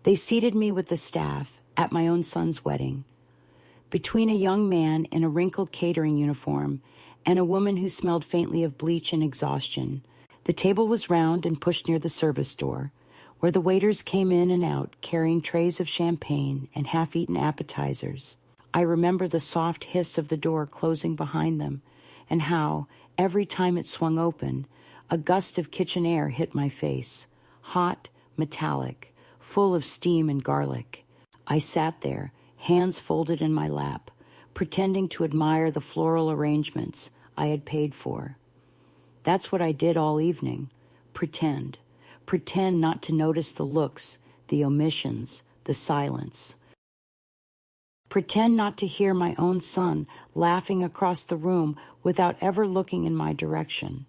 They seated me with the staff at my own son's wedding, between a young man in a wrinkled catering uniform and a woman who smelled faintly of bleach and exhaustion. The table was round and pushed near the service door, where the waiters came in and out carrying trays of champagne and half-eaten appetizers. I remember the soft hiss of the door closing behind them, and how, every time it swung open, a gust of kitchen air hit my face, hot, metallic, full of steam and garlic. I sat there, hands folded in my lap, pretending to admire the floral arrangements I had paid for. That's what I did all evening. Pretend not to notice the looks, the omissions, the silence. Pretend not to hear my own son laughing across the room without ever looking in my direction.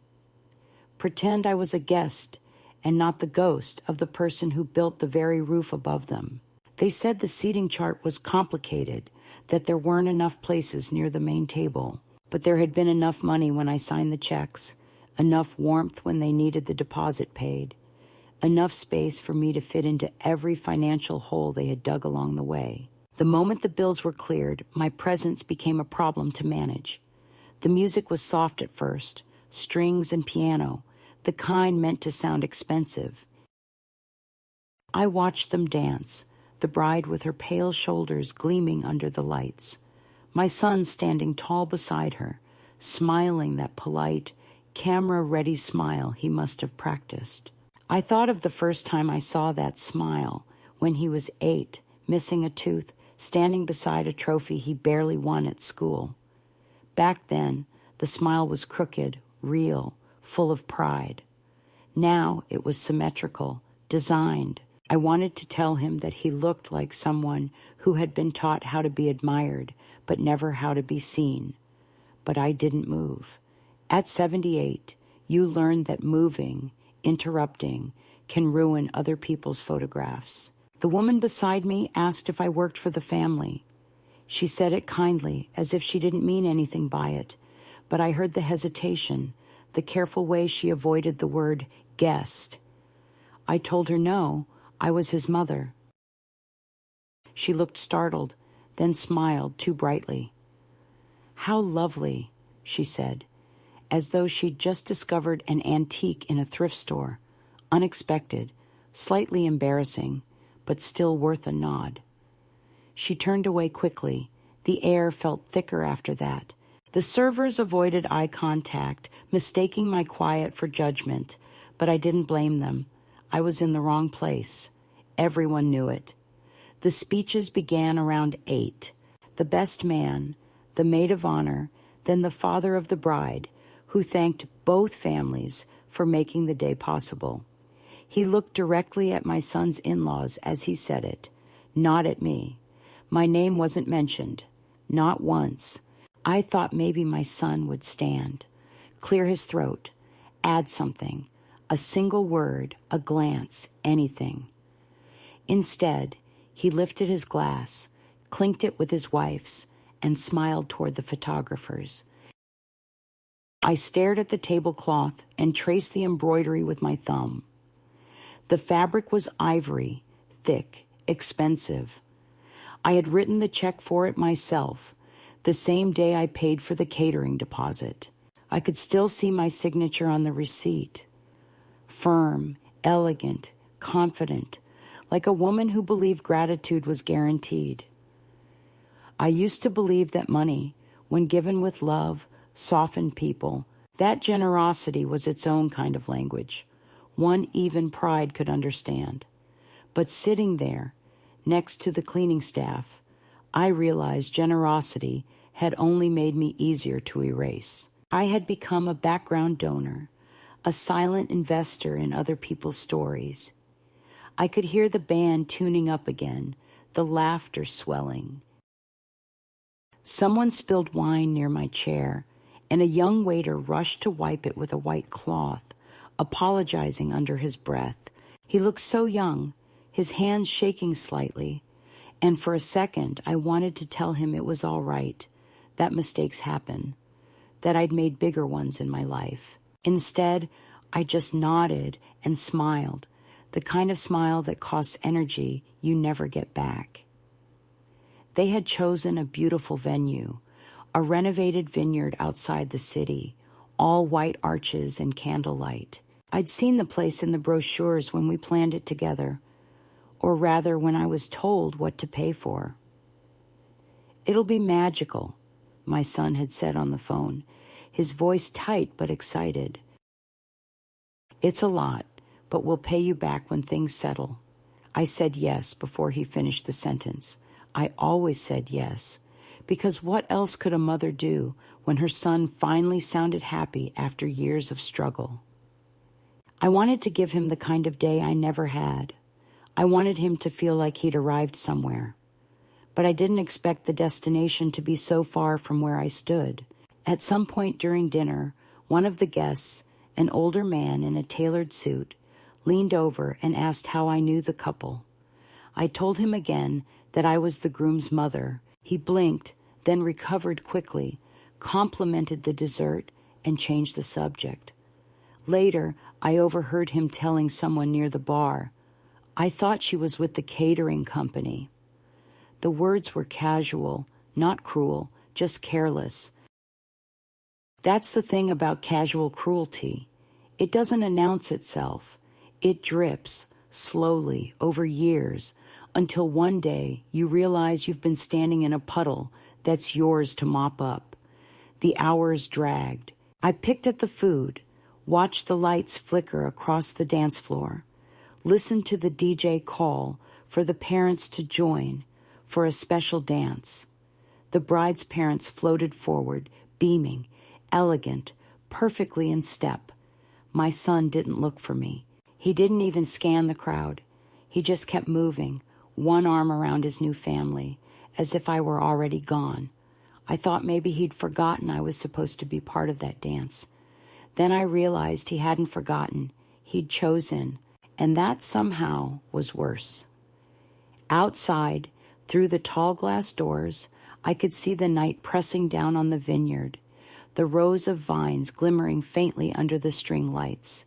Pretend I was a guest and not the ghost of the person who built the very roof above them. They said the seating chart was complicated, that there weren't enough places near the main table, but there had been enough money when I signed the checks, enough warmth when they needed the deposit paid, enough space for me to fit into every financial hole they had dug along the way. The moment the bills were cleared, my presence became a problem to manage. The music was soft at first, strings and piano, the kind meant to sound expensive. I watched them dance, the bride with her pale shoulders gleaming under the lights, my son standing tall beside her, smiling that polite, camera-ready smile he must have practiced. I thought of the first time I saw that smile, when he was 8, missing a tooth, standing beside a trophy he barely won at school. Back then, the smile was crooked, real, full of pride. Now it was symmetrical, designed. I wanted to tell him that he looked like someone who had been taught how to be admired, but never how to be seen. But I didn't move. At 78, you learn that moving, interrupting, can ruin other people's photographs. The woman beside me asked if I worked for the family. She said it kindly, as if she didn't mean anything by it, but I heard the hesitation, the careful way she avoided the word guest. I told her no, I was his mother. She looked startled, then smiled too brightly. "How lovely," she said, as though she'd just discovered an antique in a thrift store. Unexpected, slightly embarrassing, but still worth a nod. She turned away quickly. The air felt thicker after that. The servers avoided eye contact, mistaking my quiet for judgment, but I didn't blame them. I was in the wrong place. Everyone knew it. The speeches began around 8. The best man, the maid of honor, then the father of the bride, who thanked both families for making the day possible. He looked directly at my son's in-laws as he said it, not at me. My name wasn't mentioned, not once. I thought maybe my son would stand, clear his throat, add something, a single word, a glance, anything. Instead, he lifted his glass, clinked it with his wife's, and smiled toward the photographers. I stared at the tablecloth and traced the embroidery with my thumb. The fabric was ivory, thick, expensive. I had written the check for it myself, the same day I paid for the catering deposit. I could still see my signature on the receipt. Firm, elegant, confident, like a woman who believed gratitude was guaranteed. I used to believe that money, when given with love, softened people. That generosity was its own kind of language, one even pride could understand. But sitting there, next to the cleaning staff, I realized generosity had only made me easier to erase. I had become a background donor, a silent investor in other people's stories. I could hear the band tuning up again, the laughter swelling. Someone spilled wine near my chair, and a young waiter rushed to wipe it with a white cloth, apologizing under his breath. He looked so young, his hands shaking slightly, and for a second I wanted to tell him it was all right, that mistakes happen, that I'd made bigger ones in my life. Instead, I just nodded and smiled, the kind of smile that costs energy you never get back. They had chosen a beautiful venue, a renovated vineyard outside the city, all white arches and candlelight. I'd seen the place in the brochures when we planned it together, or rather when I was told what to pay for. "It'll be magical," my son had said on the phone, his voice tight but excited. "It's a lot, but we'll pay you back when things settle." I said yes before he finished the sentence. I always said yes, because what else could a mother do when her son finally sounded happy after years of struggle? I wanted to give him the kind of day I never had. I wanted him to feel like he'd arrived somewhere. But I didn't expect the destination to be so far from where I stood. At some point during dinner, one of the guests, an older man in a tailored suit, leaned over and asked how I knew the couple. I told him again that I was the groom's mother. He blinked, then recovered quickly, complimented the dessert, and changed the subject. Later, I overheard him telling someone near the bar, "I thought she was with the catering company." The words were casual, not cruel, just careless. That's the thing about casual cruelty. It doesn't announce itself. It drips, slowly, over years, until one day you realize you've been standing in a puddle that's yours to mop up. The hours dragged. I picked at the food, watched the lights flicker across the dance floor, listened to the DJ call for the parents to join for a special dance. The bride's parents floated forward, beaming, elegant, perfectly in step. My son didn't look for me. He didn't even scan the crowd. He just kept moving, one arm around his new family, as if I were already gone. I thought maybe he'd forgotten I was supposed to be part of that dance. Then I realized he hadn't forgotten. He'd chosen, and that somehow was worse. Outside, through the tall glass doors, I could see the night pressing down on the vineyard, the rows of vines glimmering faintly under the string lights.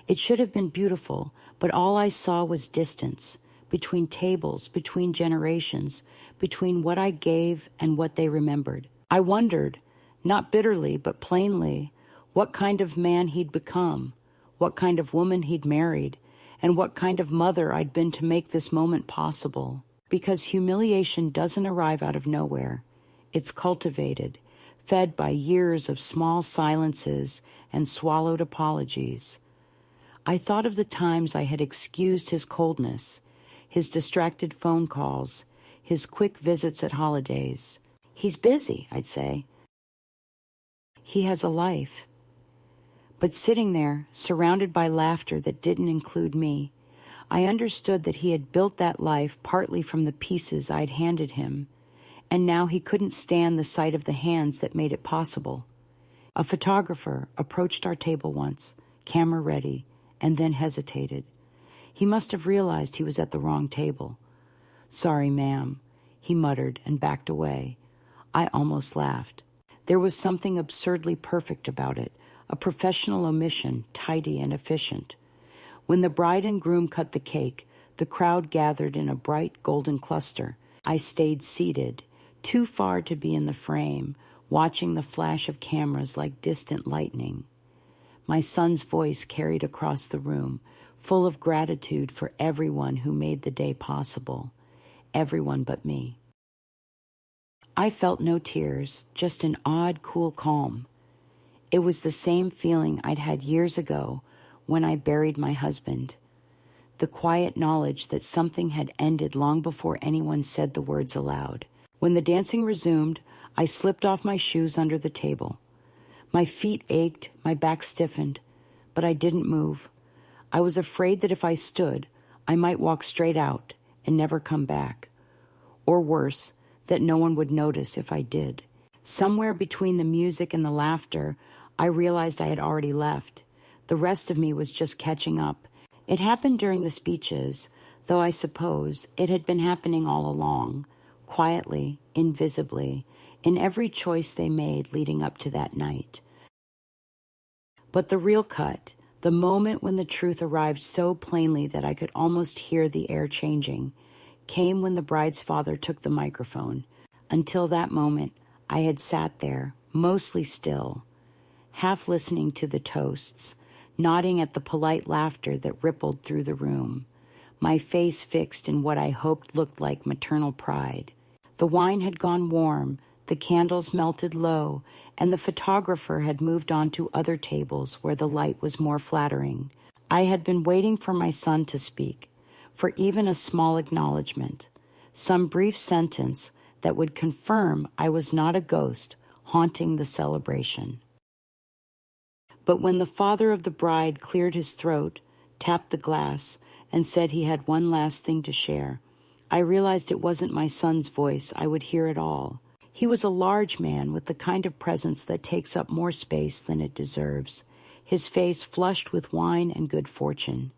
It should have been beautiful, but all I saw was distance, between tables, between generations, between what I gave and what they remembered. I wondered, not bitterly but plainly, what kind of man he'd become, what kind of woman he'd married, and what kind of mother I'd been to make this moment possible. Because humiliation doesn't arrive out of nowhere. It's cultivated, fed by years of small silences and swallowed apologies. I thought of the times I had excused his coldness, his distracted phone calls, his quick visits at holidays. "He's busy," I'd say. "He has a life." But sitting there, surrounded by laughter that didn't include me, I understood that he had built that life partly from the pieces I'd handed him, and now he couldn't stand the sight of the hands that made it possible. A photographer approached our table once, camera ready, and then hesitated. He must have realized he was at the wrong table. "Sorry, ma'am," he muttered and backed away. I almost laughed. There was something absurdly perfect about it, a professional omission, tidy and efficient. When the bride and groom cut the cake, the crowd gathered in a bright golden cluster. I stayed seated, too far to be in the frame, watching the flash of cameras like distant lightning. My son's voice carried across the room, full of gratitude for everyone who made the day possible. Everyone but me. I felt no tears, just an odd, cool calm. It was the same feeling I'd had years ago when I buried my husband. The quiet knowledge that something had ended long before anyone said the words aloud. When the dancing resumed, I slipped off my shoes under the table. My feet ached, my back stiffened, but I didn't move. I was afraid that if I stood, I might walk straight out and never come back. Or worse, that no one would notice if I did. Somewhere between the music and the laughter, I realized I had already left. The rest of me was just catching up. It happened during the speeches, though I suppose it had been happening all along, quietly, invisibly, in every choice they made leading up to that night. But the real cut, The moment when the truth arrived so plainly that I could almost hear the air changing came when the bride's father took the microphone. Until that moment, I had sat there, mostly still, half listening to the toasts, nodding at the polite laughter that rippled through the room, my face fixed in what I hoped looked like maternal pride. The wine had gone warm, the candles melted low, and the photographer had moved on to other tables where the light was more flattering. I had been waiting for my son to speak, for even a small acknowledgement, some brief sentence that would confirm I was not a ghost haunting the celebration. But when the father of the bride cleared his throat, tapped the glass, and said he had one last thing to share, I realized it wasn't my son's voice I would hear at all. He was a large man with the kind of presence that takes up more space than it deserves, his face flushed with wine and good fortune.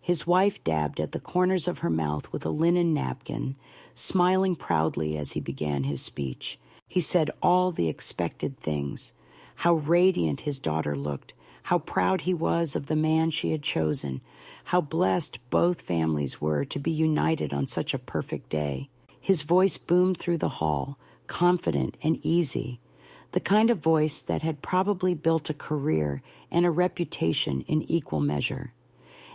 His wife dabbed at the corners of her mouth with a linen napkin, smiling proudly as he began his speech. He said all the expected things, how radiant his daughter looked, how proud he was of the man she had chosen, how blessed both families were to be united on such a perfect day. His voice boomed through the hall, confident and easy, the kind of voice that had probably built a career and a reputation in equal measure.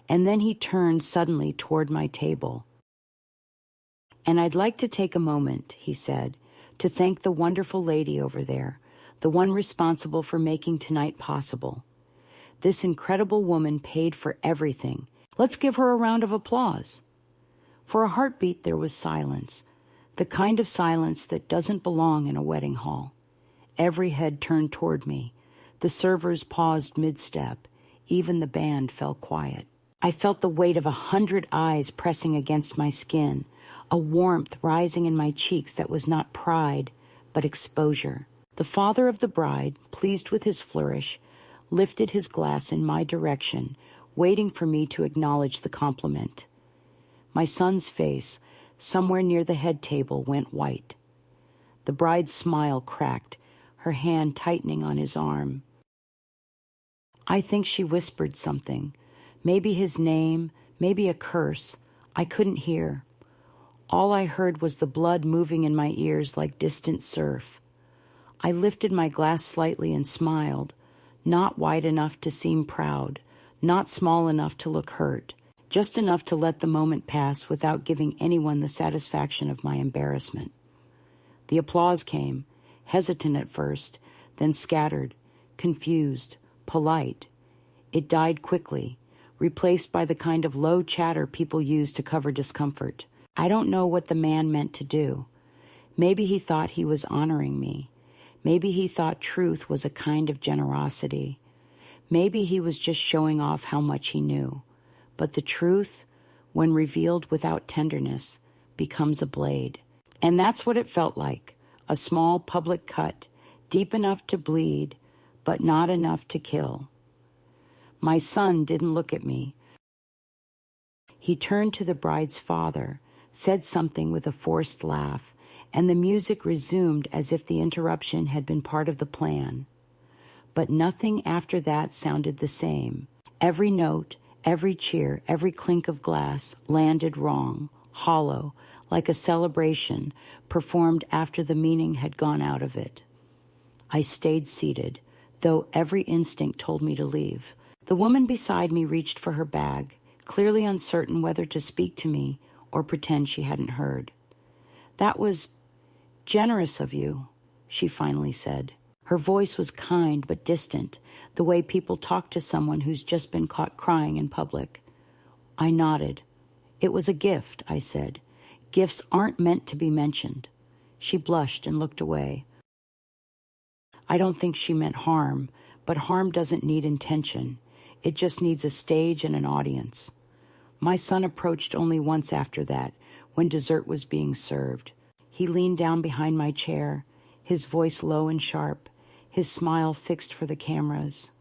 And then he turned suddenly toward my table. "And I'd like to take a moment," he said, "to thank the wonderful lady over there, the one responsible for making tonight possible. This incredible woman paid for everything. Let's give her a round of applause." For a heartbeat there was silence, the kind of silence that doesn't belong in a wedding hall. Every head turned toward me. The servers paused mid-step. Even the band fell quiet. I felt the weight of 100 eyes pressing against my skin, a warmth rising in my cheeks that was not pride, but exposure. The father of the bride, pleased with his flourish, lifted his glass in my direction, waiting for me to acknowledge the compliment. My son's face, somewhere near the head table, went white. The bride's smile cracked, her hand tightening on his arm. I think she whispered something, maybe his name, maybe a curse. I couldn't hear. All I heard was the blood moving in my ears like distant surf. I lifted my glass slightly and smiled, not wide enough to seem proud, not small enough to look hurt, just enough to let the moment pass without giving anyone the satisfaction of my embarrassment. The applause came, hesitant at first, then scattered, confused, polite. It died quickly, replaced by the kind of low chatter people use to cover discomfort. I don't know what the man meant to do. Maybe he thought he was honoring me. Maybe he thought truth was a kind of generosity. Maybe he was just showing off how much he knew. But the truth, when revealed without tenderness, becomes a blade. And that's what it felt like, a small public cut, deep enough to bleed, but not enough to kill. My son didn't look at me. He turned to the bride's father, said something with a forced laugh, and the music resumed as if the interruption had been part of the plan. But nothing after that sounded the same. Every note, every cheer, every clink of glass landed wrong, hollow, like a celebration performed after the meaning had gone out of it. I stayed seated, though every instinct told me to leave. The woman beside me reached for her bag, clearly uncertain whether to speak to me or pretend she hadn't heard. "That was generous of you," she finally said. Her voice was kind but distant, the way people talk to someone who's just been caught crying in public. I nodded. "It was a gift," I said. "Gifts aren't meant to be mentioned." She blushed and looked away. I don't think she meant harm, but harm doesn't need intention. It just needs a stage and an audience. My son approached only once after that, when dessert was being served. He leaned down behind my chair, his voice low and sharp, his smile fixed for the cameras.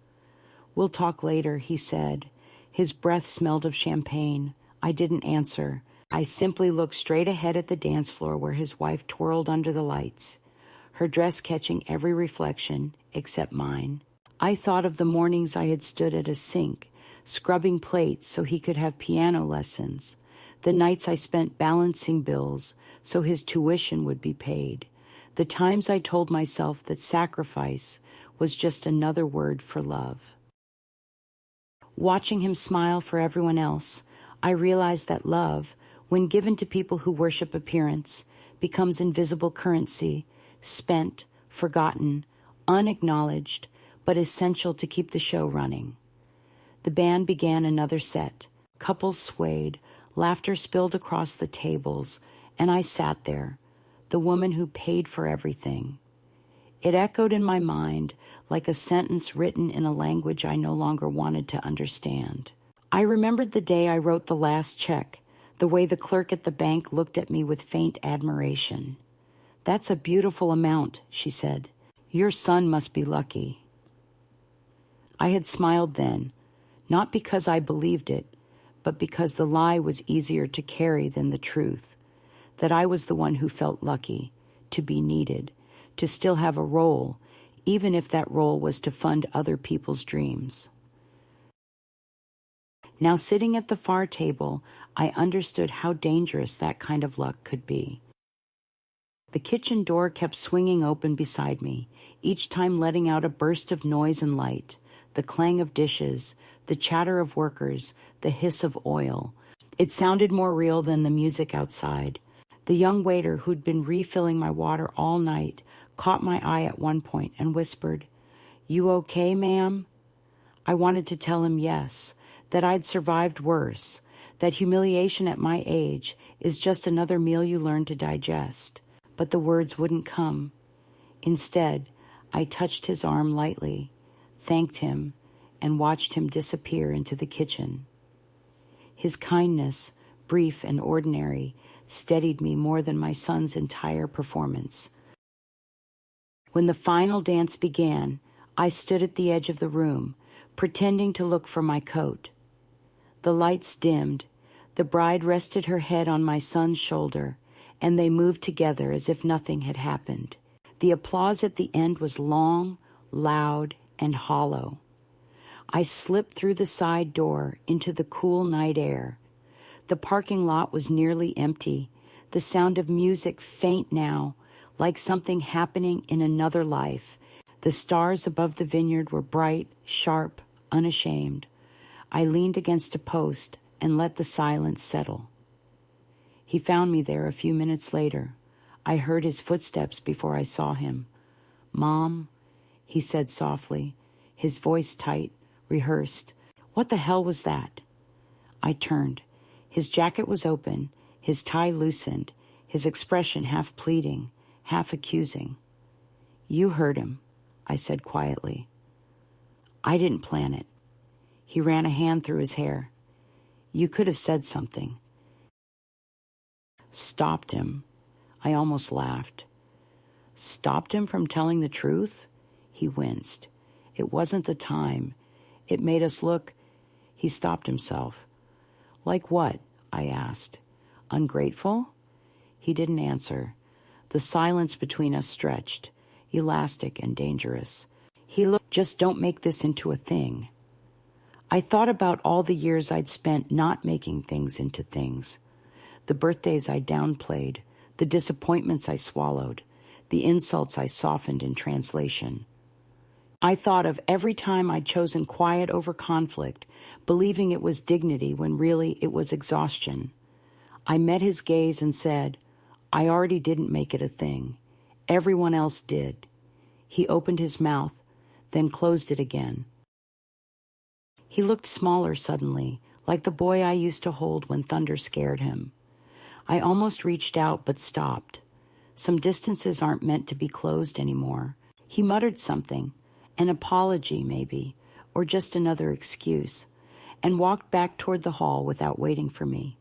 "We'll talk later," he said. His breath smelled of champagne. I didn't answer. I simply looked straight ahead at the dance floor where his wife twirled under the lights, her dress catching every reflection except mine. I thought of the mornings I had stood at a sink, scrubbing plates so he could have piano lessons, the nights I spent balancing bills so his tuition would be paid, the times I told myself that sacrifice was just another word for love. Watching him smile for everyone else, I realized that love, when given to people who worship appearance, becomes invisible currency, spent, forgotten, unacknowledged, but essential to keep the show running. The band began another set. Couples swayed, laughter spilled across the tables, and I sat there, the woman who paid for everything. It echoed in my mind like a sentence written in a language I no longer wanted to understand. I remembered the day I wrote the last check, the way the clerk at the bank looked at me with faint admiration. "That's a beautiful amount," she said. "Your son must be lucky." I had smiled then, not because I believed it, but because the lie was easier to carry than the truth, that I was the one who felt lucky, to be needed, to still have a role, even if that role was to fund other people's dreams. Now, sitting at the far table, I understood how dangerous that kind of luck could be. The kitchen door kept swinging open beside me, each time letting out a burst of noise and light, the clang of dishes, the chatter of workers, the hiss of oil. It sounded more real than the music outside. The young waiter who'd been refilling my water all night caught my eye at one point and whispered, "You okay, ma'am?" I wanted to tell him yes, that I'd survived worse, that humiliation at my age is just another meal you learn to digest, but the words wouldn't come. Instead, I touched his arm lightly, thanked him, and watched him disappear into the kitchen. His kindness, brief and ordinary, steadied me more than my son's entire performance. When the final dance began, I stood at the edge of the room, pretending to look for my coat. The lights dimmed, the bride rested her head on my son's shoulder, and they moved together as if nothing had happened. The applause at the end was long, loud, and hollow. I slipped through the side door into the cool night air. The parking lot was nearly empty, the sound of music faint now, like something happening in another life. The stars above the vineyard were bright, sharp, unashamed. I leaned against a post and let the silence settle. He found me there a few minutes later. I heard his footsteps before I saw him. "Mom," he said softly, his voice tight, rehearsed. "What the hell was that?" I turned. His jacket was open, his tie loosened, his expression half pleading, half accusing. "You heard him," I said quietly. "I didn't plan it." He ran a hand through his hair. "You could have said something." Stopped him. I almost laughed. Stopped him from telling the truth? He winced. It wasn't the time. It made us look. He stopped himself. "Like what?" I asked. "Ungrateful?" He didn't answer. The silence between us stretched, elastic and dangerous. He looked, "Just don't make this into a thing." I thought about all the years I'd spent not making things into things. The birthdays I downplayed, the disappointments I swallowed, the insults I softened in translation. I thought of every time I'd chosen quiet over conflict, believing it was dignity when really it was exhaustion. I met his gaze and said, "I already didn't make it a thing. Everyone else did." He opened his mouth, then closed it again. He looked smaller suddenly, like the boy I used to hold when thunder scared him. I almost reached out but stopped. Some distances aren't meant to be closed anymore. He muttered something, an apology maybe, or just another excuse, and walked back toward the hall without waiting for me.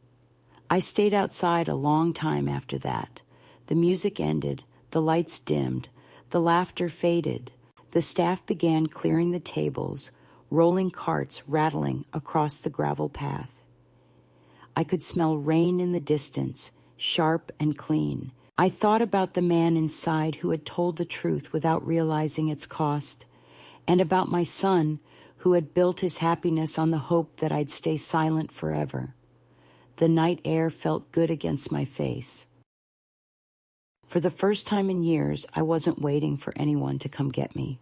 I stayed outside a long time after that. The music ended, the lights dimmed, the laughter faded. The staff began clearing the tables, rolling carts rattling across the gravel path. I could smell rain in the distance, sharp and clean. I thought about the man inside who had told the truth without realizing its cost, and about my son who had built his happiness on the hope that I'd stay silent forever. The night air felt good against my face. For the first time in years, I wasn't waiting for anyone to come get me.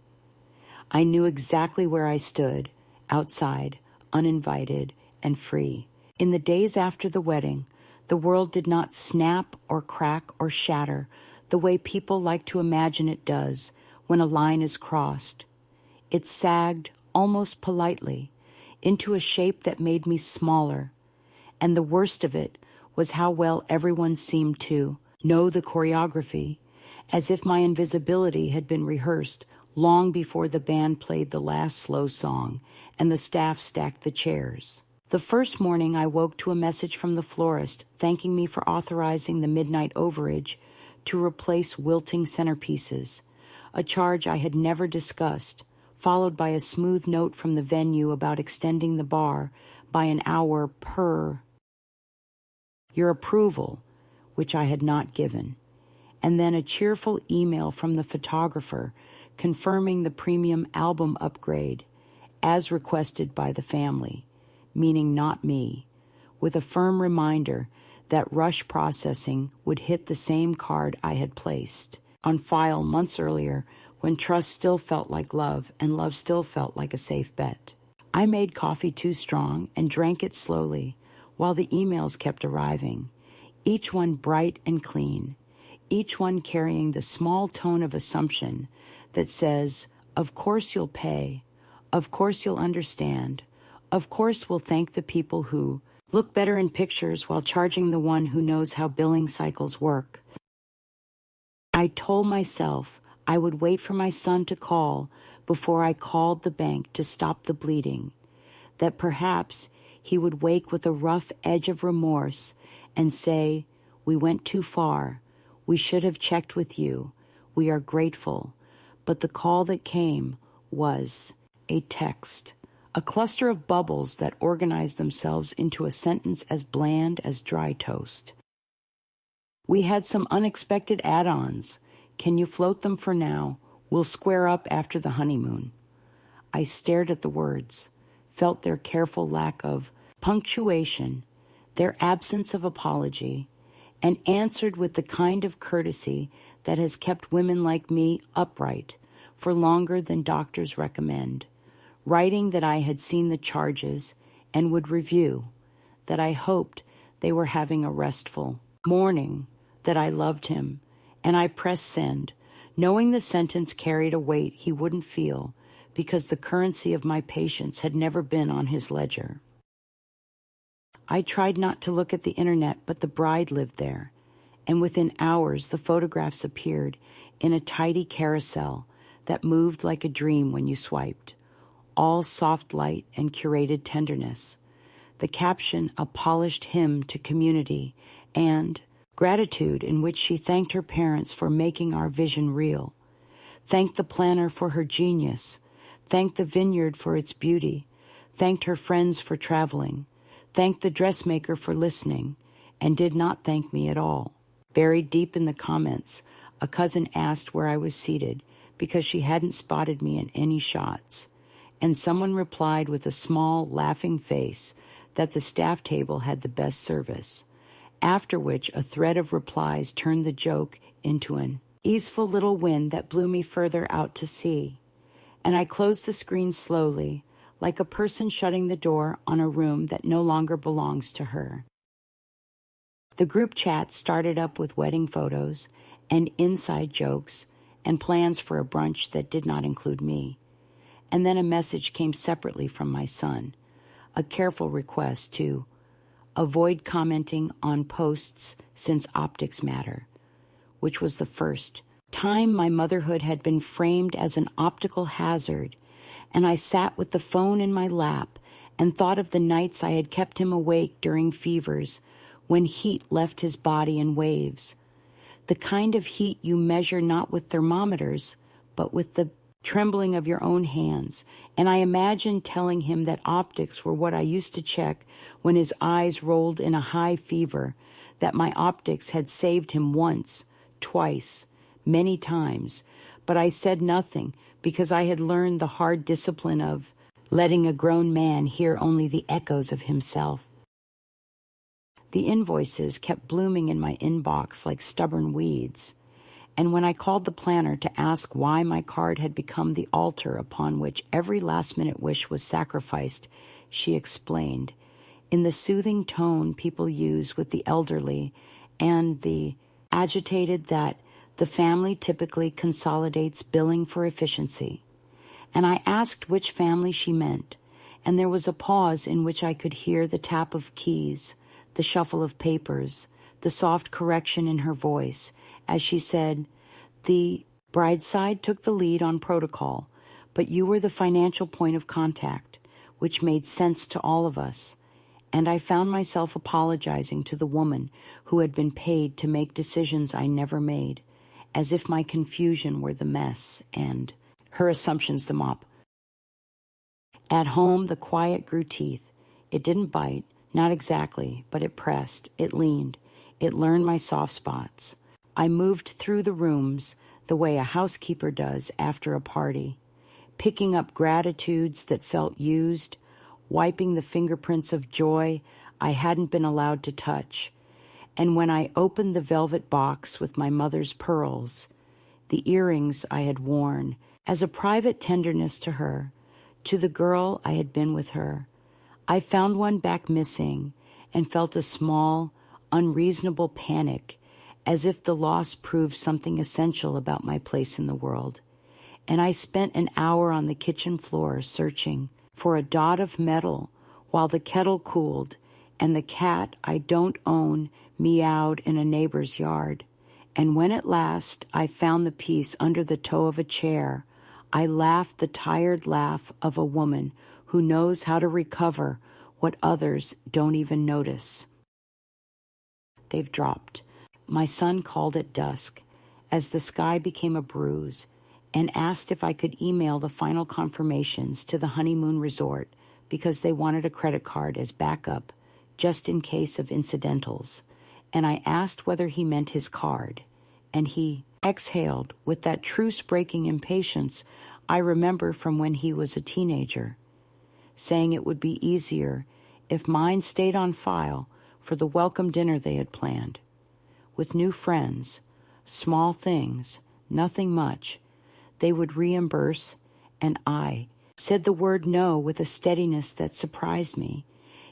I knew exactly where I stood, outside, uninvited, and free. In the days after the wedding, the world did not snap or crack or shatter the way people like to imagine it does when a line is crossed. It sagged, almost politely, into a shape that made me smaller. And the worst of it was how well everyone seemed to know the choreography, as if my invisibility had been rehearsed long before the band played the last slow song and the staff stacked the chairs. The first morning I woke to a message from the florist thanking me for authorizing the midnight overage to replace wilting centerpieces, a charge I had never discussed, followed by a smooth note from the venue about extending the bar by an hour per your approval, which I had not given, and then a cheerful email from the photographer confirming the premium album upgrade, as requested by the family, meaning not me, with a firm reminder that rush processing would hit the same card I had placed on file months earlier when trust still felt like love and love still felt like a safe bet. I made coffee too strong and drank it slowly while the emails kept arriving, each one bright and clean, each one carrying the small tone of assumption that says, of course you'll pay, of course you'll understand, of course we'll thank the people who look better in pictures while charging the one who knows how billing cycles work. I told myself I would wait for my son to call before I called the bank to stop the bleeding, that perhaps he would wake with a rough edge of remorse and say, we went too far, we should have checked with you, we are grateful. But the call that came was a text, a cluster of bubbles that organized themselves into a sentence as bland as dry toast. We had some unexpected add-ons. Can you float them for now? We'll square up after the honeymoon. I stared at the words, felt their careful lack of punctuation, their absence of apology, and answered with the kind of courtesy that has kept women like me upright for longer than doctors recommend, writing that I had seen the charges and would review, that I hoped they were having a restful morning, that I loved him, and I pressed send, knowing the sentence carried a weight he wouldn't feel because the currency of my patience had never been on his ledger. I tried not to look at the internet, but the bride lived there, and within hours the photographs appeared in a tidy carousel that moved like a dream when you swiped, all soft light and curated tenderness. The caption a polished hymn to community and gratitude in which she thanked her parents for making our vision real, thanked the planner for her genius, thanked the vineyard for its beauty, thanked her friends for traveling, thanked the dressmaker for listening, and did not thank me at all. Buried deep in the comments, a cousin asked where I was seated because she hadn't spotted me in any shots, and someone replied with a small, laughing face that the staff table had the best service, after which a thread of replies turned the joke into an easeful little wind that blew me further out to sea, and I closed the screen slowly, like a person shutting the door on a room that no longer belongs to her. The group chat started up with wedding photos and inside jokes and plans for a brunch that did not include me. And then a message came separately from my son, a careful request to avoid commenting on posts since optics matter, which was the first time my motherhood had been framed as an optical hazard, and I sat with the phone in my lap and thought of the nights I had kept him awake during fevers when heat left his body in waves, the kind of heat you measure not with thermometers, but with the trembling of your own hands, and I imagined telling him that optics were what I used to check when his eyes rolled in a high fever, that my optics had saved him once, twice, many times, but I said nothing because I had learned the hard discipline of letting a grown man hear only the echoes of himself. The invoices kept blooming in my inbox like stubborn weeds, and when I called the planner to ask why my card had become the altar upon which every last-minute wish was sacrificed, she explained, in the soothing tone people use with the elderly and the agitated, that the family typically consolidates billing for efficiency. And I asked which family she meant, and there was a pause in which I could hear the tap of keys, the shuffle of papers, the soft correction in her voice as she said, "The bride side took the lead on protocol, but you were the financial point of contact, which made sense to all of us." And I found myself apologizing to the woman who had been paid to make decisions I never made, as if my confusion were the mess and her assumptions the mop. At home, the quiet grew teeth. It didn't bite, not exactly, but it pressed, it leaned, it learned my soft spots. I moved through the rooms the way a housekeeper does after a party, picking up gratitudes that felt used, wiping the fingerprints of joy I hadn't been allowed to touch. And when I opened the velvet box with my mother's pearls, the earrings I had worn, as a private tenderness to her, to the girl I had been with her, I found one back missing and felt a small, unreasonable panic, as if the loss proved something essential about my place in the world. And I spent an hour on the kitchen floor searching for a dot of metal while the kettle cooled and the cat I don't own meowed in a neighbor's yard. And when at last I found the piece under the toe of a chair, I laughed the tired laugh of a woman who knows how to recover what others don't even notice. They've dropped. My son called at dusk, as the sky became a bruise, and asked if I could email the final confirmations to the honeymoon resort because they wanted a credit card as backup, just in case of incidentals. And I asked whether he meant his card, and he exhaled with that truce-breaking impatience I remember from when he was a teenager, saying it would be easier if mine stayed on file for the welcome dinner they had planned. With new friends, small things, nothing much, they would reimburse, and I said the word no with a steadiness that surprised me,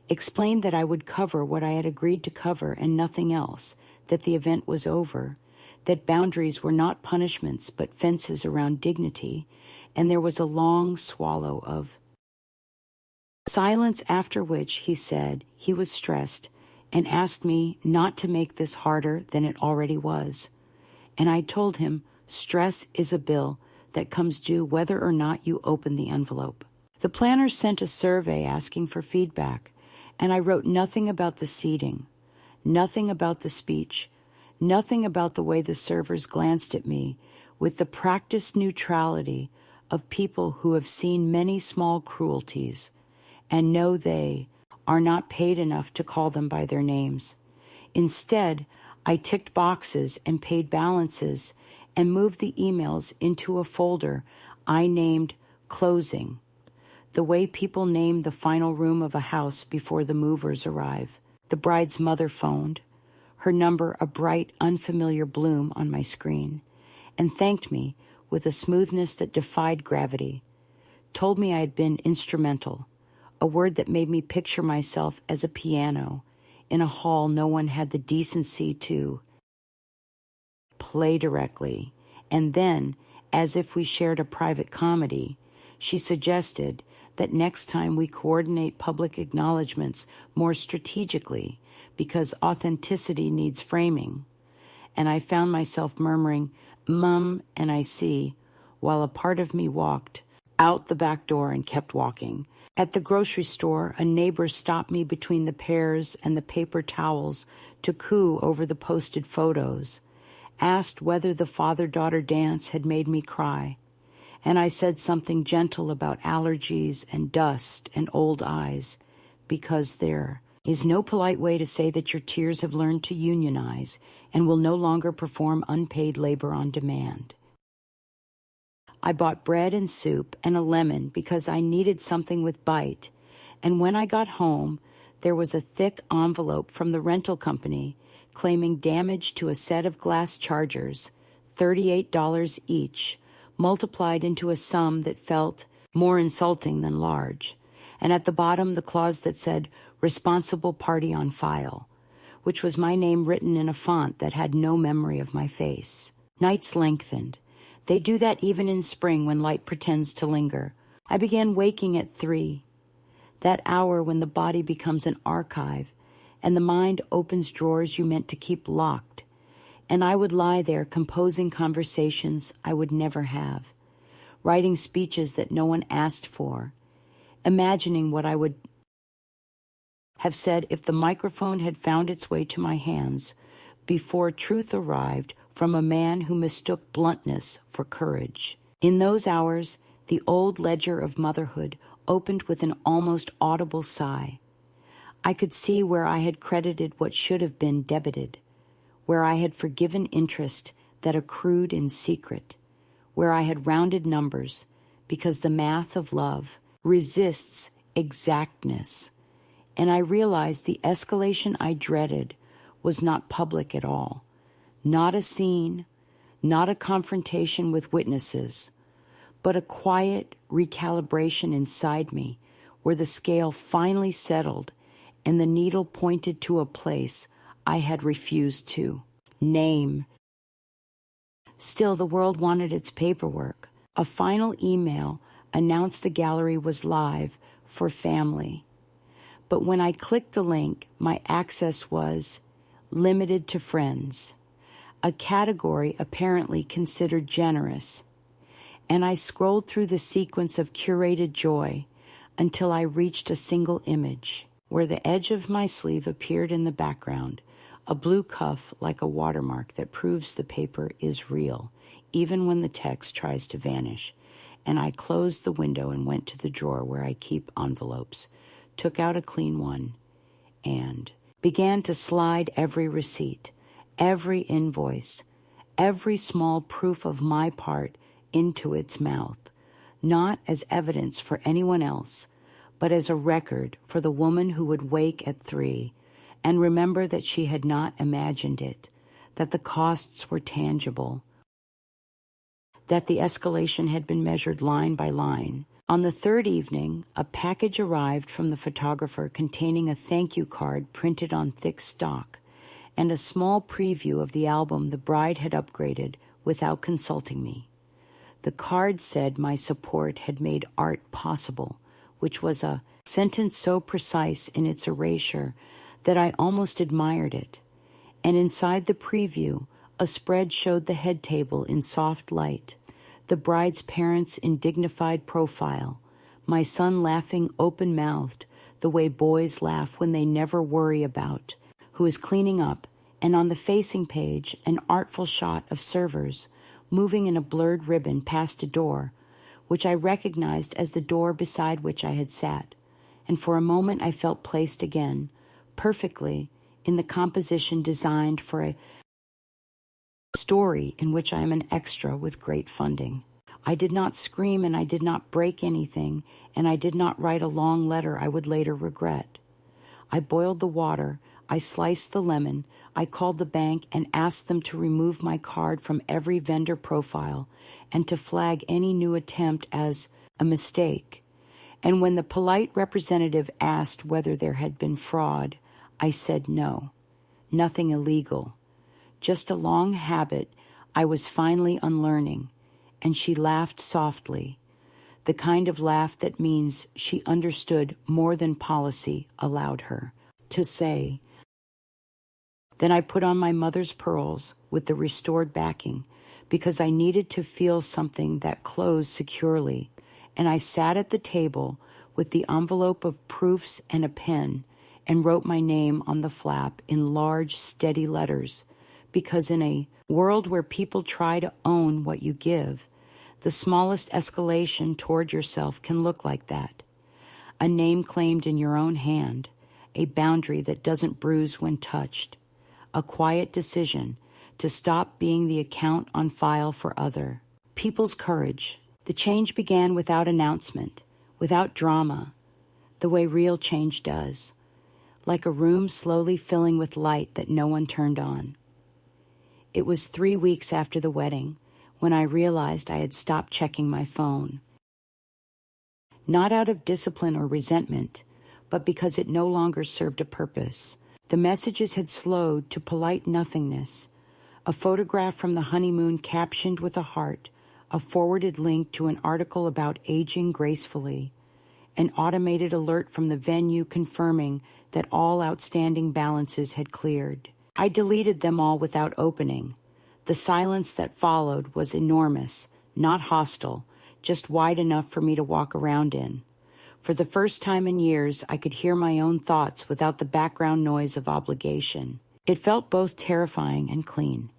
explained that I would cover what I had agreed to cover and nothing else, that the event was over, that boundaries were not punishments but fences around dignity, and there was a long swallow of silence, after which he said he was stressed and asked me not to make this harder than it already was. And I told him stress is a bill that comes due whether or not you open the envelope. The planner sent a survey asking for feedback, and I wrote nothing about the seating, nothing about the speech, nothing about the way the servers glanced at me with the practiced neutrality of people who have seen many small cruelties and know they are not paid enough to call them by their names. Instead, I ticked boxes and paid balances and moved the emails into a folder I named Closing, the way people name the final room of a house before the movers arrive. The bride's mother phoned, her number a bright, unfamiliar bloom on my screen, and thanked me with a smoothness that defied gravity, told me I had been instrumental, a word that made me picture myself as a piano in a hall no one had the decency to play directly. And then, as if we shared a private comedy, she suggested that next time we coordinate public acknowledgments more strategically because authenticity needs framing. And I found myself murmuring, "Mum," and I see, while a part of me walked out the back door and kept walking. At the grocery store, a neighbor stopped me between the pears and the paper towels to coo over the posted photos, asked whether the father-daughter dance had made me cry, and I said something gentle about allergies and dust and old eyes, because there is no polite way to say that your tears have learned to unionize and will no longer perform unpaid labor on demand. I bought bread and soup and a lemon because I needed something with bite, and when I got home, there was a thick envelope from the rental company claiming damage to a set of glass chargers, $38 each, multiplied into a sum that felt more insulting than large, and at the bottom the clause that said, "Responsible party on file," which was my name written in a font that had no memory of my face. Nights lengthened. They do that even in spring when light pretends to linger. I began waking at 3, that hour when the body becomes an archive and the mind opens drawers you meant to keep locked, and I would lie there composing conversations I would never have, writing speeches that no one asked for, imagining what I would have said if the microphone had found its way to my hands before truth arrived from a man who mistook bluntness for courage. In those hours, the old ledger of motherhood opened with an almost audible sigh. I could see where I had credited what should have been debited, where I had forgiven interest that accrued in secret, where I had rounded numbers because the math of love resists exactness, and I realized the escalation I dreaded was not public at all, not a scene, not a confrontation with witnesses, but a quiet recalibration inside me where the scale finally settled and the needle pointed to a place I had refused to name. Still, the world wanted its paperwork. A final email announced the gallery was live for family. But when I clicked the link, my access was limited to friends, a category apparently considered generous, and I scrolled through the sequence of curated joy until I reached a single image, where the edge of my sleeve appeared in the background, a blue cuff like a watermark that proves the paper is real, even when the text tries to vanish. And I closed the window and went to the drawer where I keep envelopes, took out a clean one, and began to slide every receipt, every invoice, every small proof of my part into its mouth, not as evidence for anyone else, but as a record for the woman who would wake at 3 and remember that she had not imagined it, that the costs were tangible, that the escalation had been measured line by line. On the third evening, a package arrived from the photographer containing a thank you card printed on thick stock and a small preview of the album the bride had upgraded without consulting me. The card said my support had made art possible, which was a sentence so precise in its erasure that I almost admired it. And inside the preview, a spread showed the head table in soft light, the bride's parents in dignified profile, my son laughing open-mouthed the way boys laugh when they never worry about, who is cleaning up, and on the facing page an artful shot of servers moving in a blurred ribbon past a door, which I recognized as the door beside which I had sat, and for a moment I felt placed again, perfectly, in the composition designed for a story in which I am an extra with great funding. I did not scream and I did not break anything, and I did not write a long letter I would later regret. I boiled the water, I sliced the lemon, I called the bank and asked them to remove my card from every vendor profile and to flag any new attempt as a mistake. And when the polite representative asked whether there had been fraud, I said no, nothing illegal, just a long habit I was finally unlearning, and she laughed softly, the kind of laugh that means she understood more than policy allowed her to say. Then I put on my mother's pearls with the restored backing because I needed to feel something that closed securely, and I sat at the table with the envelope of proofs and a pen and wrote my name on the flap in large, steady letters, because in a world where people try to own what you give, the smallest escalation toward yourself can look like that. A name claimed in your own hand, a boundary that doesn't bruise when touched, a quiet decision to stop being the account on file for other. People's courage, The change began without announcement, without drama, the way real change does, like a room slowly filling with light that no one turned on. It was 3 weeks after the wedding when I realized I had stopped checking my phone. Not out of discipline or resentment, but because it no longer served a purpose. The messages had slowed to polite nothingness. A photograph from the honeymoon captioned with a heart, a forwarded link to an article about aging gracefully, an automated alert from the venue confirming that all outstanding balances had cleared. I deleted them all without opening. The silence that followed was enormous, not hostile, just wide enough for me to walk around in. For the first time in years, I could hear my own thoughts without the background noise of obligation. It felt both terrifying and clean.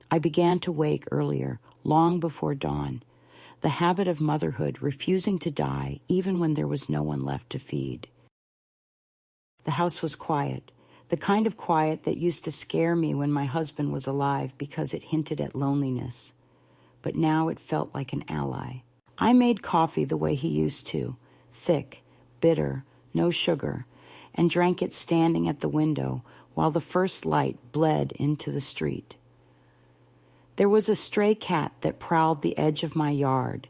I began to wake earlier, long before dawn, the habit of motherhood refusing to die even when there was no one left to feed. The house was quiet, the kind of quiet that used to scare me when my husband was alive because it hinted at loneliness. But now it felt like an ally. I made coffee the way he used to, thick, bitter, no sugar, and drank it standing at the window while the first light bled into the street. There was a stray cat that prowled the edge of my yard,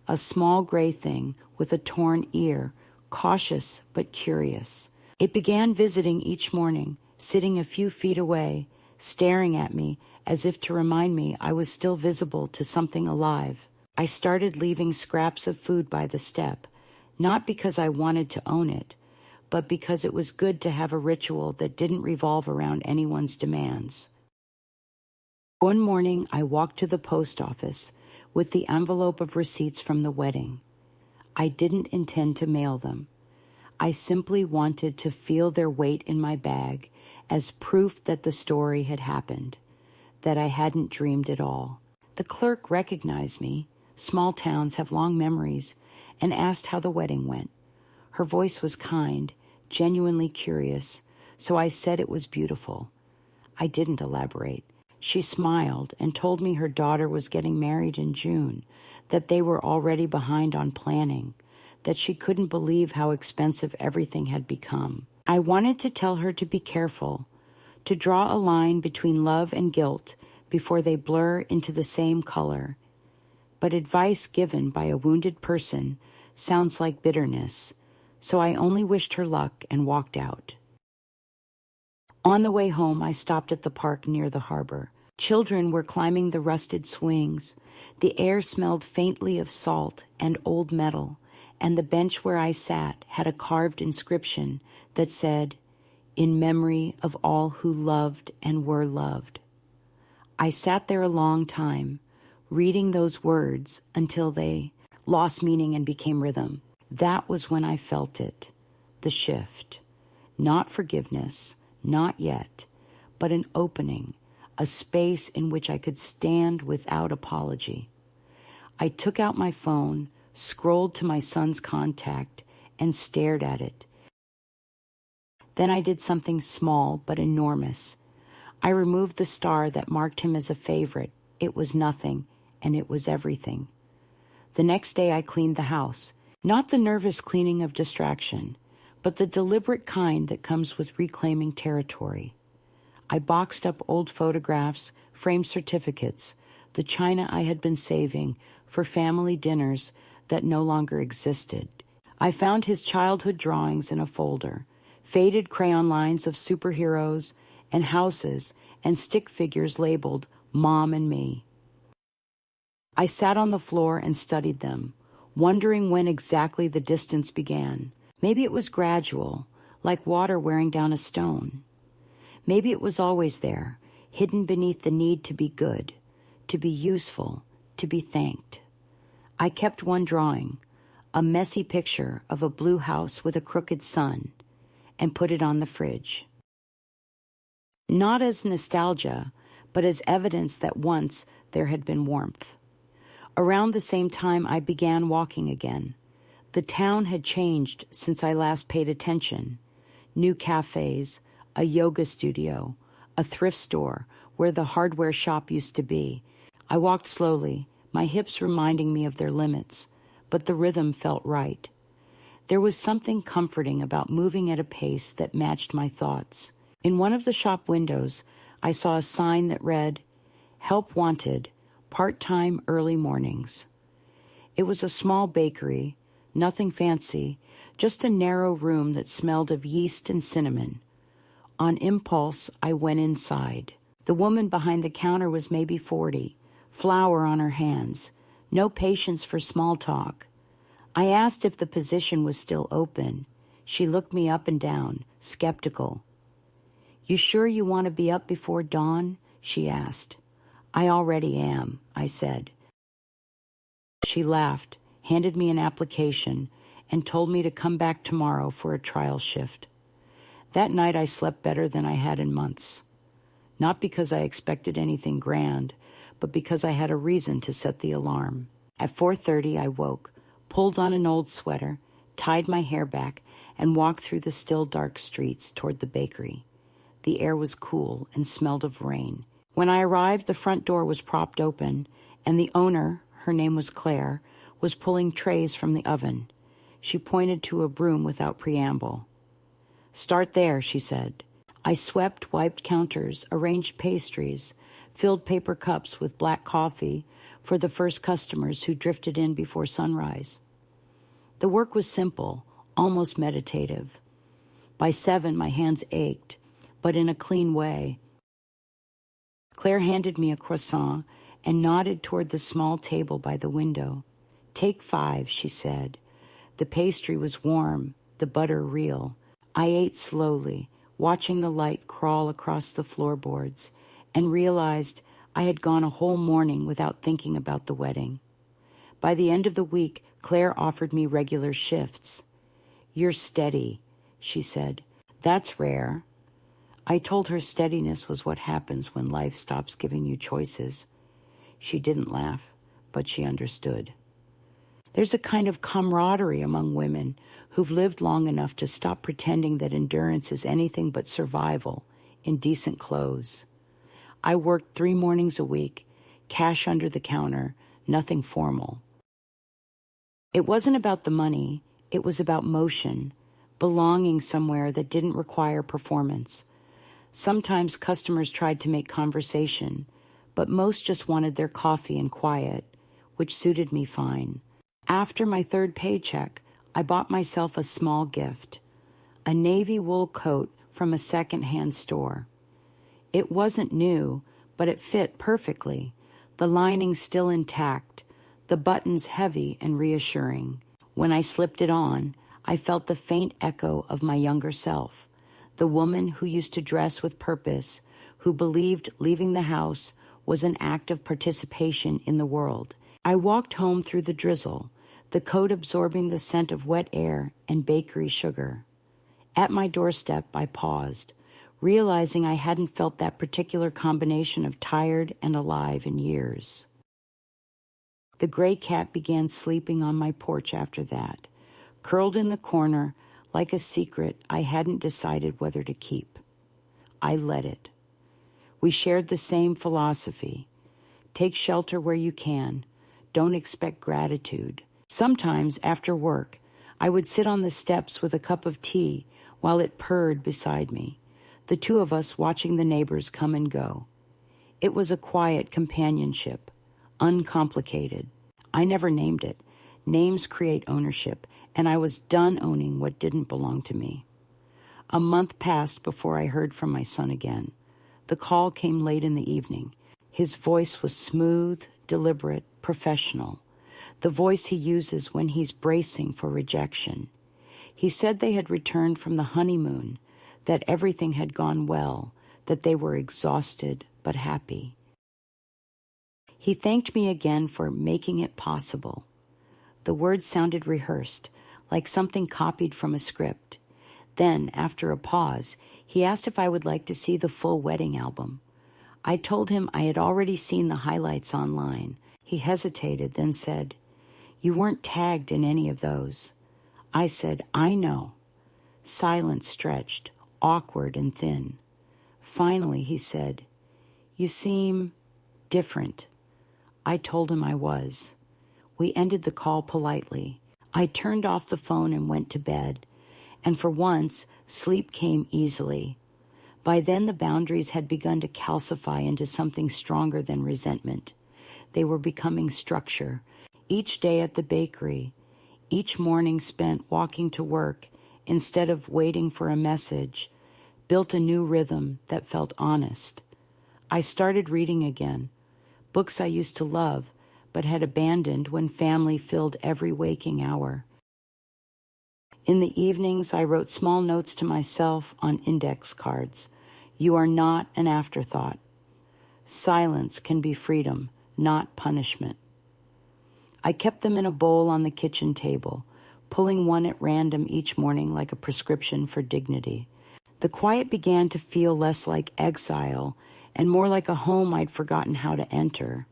a small gray thing with a torn ear, cautious but curious. It began visiting each morning, sitting a few feet away, staring at me as if to remind me I was still visible to something alive. I started leaving scraps of food by the step, not because I wanted to own it, but because it was good to have a ritual that didn't revolve around anyone's demands. One morning, I walked to the post office with the envelope of receipts from the wedding. I didn't intend to mail them. I simply wanted to feel their weight in my bag as proof that the story had happened, that I hadn't dreamed it all. The clerk recognized me. Small towns have long memories, and asked how the wedding went. Her voice was kind, genuinely curious, so I said it was beautiful. I didn't elaborate. She smiled and told me her daughter was getting married in June, that they were already behind on planning, that she couldn't believe how expensive everything had become. I wanted to tell her to be careful, to draw a line between love and guilt before they blur into the same color. But advice given by a wounded person sounds like bitterness, so I only wished her luck and walked out. On the way home, I stopped at the park near the harbor. Children were climbing the rusted swings. The air smelled faintly of salt and old metal, and the bench where I sat had a carved inscription that said, "In memory of all who loved and were loved." I sat there a long time, reading those words until they lost meaning and became rhythm. That was when I felt it, the shift. Not forgiveness, not yet, but an opening, a space in which I could stand without apology. I took out my phone, scrolled to my son's contact, and stared at it. Then I did something small but enormous. I removed the star that marked him as a favorite. It was nothing, and it was everything. The next day I cleaned the house, not the nervous cleaning of distraction, but the deliberate kind that comes with reclaiming territory. I boxed up old photographs, framed certificates, the china I had been saving for family dinners that no longer existed. I found his childhood drawings in a folder, faded crayon lines of superheroes and houses and stick figures labeled Mom and Me. I sat on the floor and studied them, wondering when exactly the distance began. Maybe it was gradual, like water wearing down a stone. Maybe it was always there, hidden beneath the need to be good, to be useful, to be thanked. I kept one drawing, a messy picture of a blue house with a crooked sun, and put it on the fridge. Not as nostalgia, but as evidence that once there had been warmth. Around the same time, I began walking again. The town had changed since I last paid attention. New cafes, a yoga studio, a thrift store where the hardware shop used to be. I walked slowly, my hips reminding me of their limits, but the rhythm felt right. There was something comforting about moving at a pace that matched my thoughts. In one of the shop windows, I saw a sign that read, "Help wanted, part-time early mornings." It was a small bakery, nothing fancy, just a narrow room that smelled of yeast and cinnamon. On impulse, I went inside. The woman behind the counter was maybe 40, flour on her hands, no patience for small talk. I asked if the position was still open. She looked me up and down, skeptical. "You sure you want to be up before dawn?" she asked. "I already am," I said. She laughed, handed me an application, and told me to come back tomorrow for a trial shift. That night I slept better than I had in months. Not because I expected anything grand, but because I had a reason to set the alarm. At 4:30 I woke, pulled on an old sweater, tied my hair back, and walked through the still dark streets toward the bakery. The air was cool and smelled of rain. When I arrived, the front door was propped open, and the owner, her name was Claire, was pulling trays from the oven. She pointed to a broom without preamble. "Start there," she said. I swept, wiped counters, arranged pastries, filled paper cups with black coffee for the first customers who drifted in before sunrise. The work was simple, almost meditative. By 7, my hands ached, but in a clean way. Claire handed me a croissant and nodded toward the small table by the window. "Take 5, she said. The pastry was warm, the butter real. I ate slowly, watching the light crawl across the floorboards, and realized I had gone a whole morning without thinking about the wedding. By the end of the week, Claire offered me regular shifts. "You're steady," she said. "That's rare." I told her steadiness was what happens when life stops giving you choices. She didn't laugh, but she understood. There's a kind of camaraderie among women who've lived long enough to stop pretending that endurance is anything but survival in decent clothes. I worked 3 mornings a week, cash under the counter, nothing formal. It wasn't about the money, it was about motion, belonging somewhere that didn't require performance. Sometimes customers tried to make conversation, but most just wanted their coffee and quiet, which suited me fine. After my 3rd paycheck, I bought myself a small gift, a navy wool coat from a second-hand store. It wasn't new, but it fit perfectly, the lining still intact, the buttons heavy and reassuring. When I slipped it on, I felt the faint echo of my younger self, the woman who used to dress with purpose, who believed leaving the house was an act of participation in the world. I walked home through the drizzle, the coat absorbing the scent of wet air and bakery sugar. At my doorstep, I paused, realizing I hadn't felt that particular combination of tired and alive in years. The gray cat began sleeping on my porch after that, curled in the corner like a secret I hadn't decided whether to keep. I let it. We shared the same philosophy. Take shelter where you can. Don't expect gratitude. Sometimes, after work, I would sit on the steps with a cup of tea while it purred beside me, the 2 of us watching the neighbors come and go. It was a quiet companionship, uncomplicated. I never named it. Names create ownership, and I was done owning what didn't belong to me. A month passed before I heard from my son again. The call came late in the evening. His voice was smooth, deliberate, professional. The voice he uses when he's bracing for rejection. He said they had returned from the honeymoon, that everything had gone well, that they were exhausted but happy. He thanked me again for making it possible. The words sounded rehearsed, like something copied from a script. Then, after a pause, he asked if I would like to see the full wedding album. I told him I had already seen the highlights online. He hesitated, then said, "You weren't tagged in any of those." I said, "I know." Silence stretched, awkward and thin. Finally, he said, "You seem different." I told him I was. We ended the call politely. I turned off the phone and went to bed, and for once, sleep came easily. By then, the boundaries had begun to calcify into something stronger than resentment. They were becoming structure. Each day at the bakery, each morning spent walking to work instead of waiting for a message, built a new rhythm that felt honest. I started reading again, books I used to love but had abandoned when family filled every waking hour. In the evenings, I wrote small notes to myself on index cards. You are not an afterthought. Silence can be freedom, not punishment. I kept them in a bowl on the kitchen table, pulling one at random each morning like a prescription for dignity. The quiet began to feel less like exile and more like a home I'd forgotten how to enter.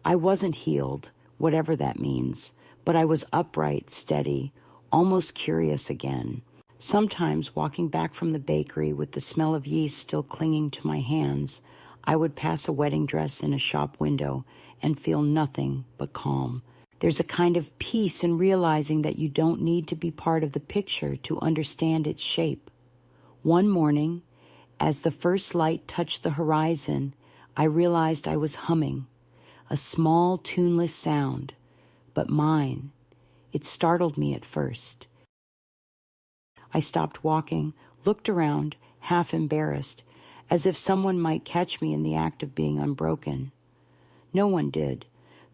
I wasn't healed, whatever that means, but I was upright, steady, almost curious again. Sometimes, walking back from the bakery with the smell of yeast still clinging to my hands, I would pass a wedding dress in a shop window and feel nothing but calm. There's a kind of peace in realizing that you don't need to be part of the picture to understand its shape. One morning, as the first light touched the horizon, I realized I was humming, a small, tuneless sound, but mine. It startled me at first. I stopped walking, looked around, half embarrassed, as if someone might catch me in the act of being unbroken. No one did.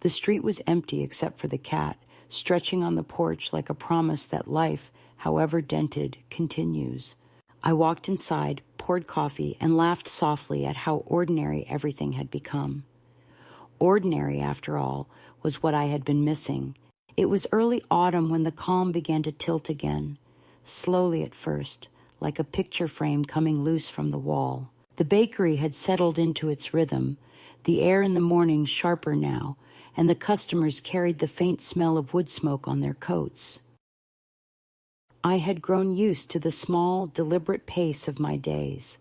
The street was empty except for the cat, stretching on the porch like a promise that life, however dented, continues. I walked inside, poured coffee, and laughed softly at how ordinary everything had become. Ordinary, after all, was what I had been missing. It was early autumn when the calm began to tilt again, slowly at first, like a picture frame coming loose from the wall. The bakery had settled into its rhythm, the air in the morning sharper now, and the customers carried the faint smell of wood smoke on their coats. I had grown used to the small, deliberate pace of my days,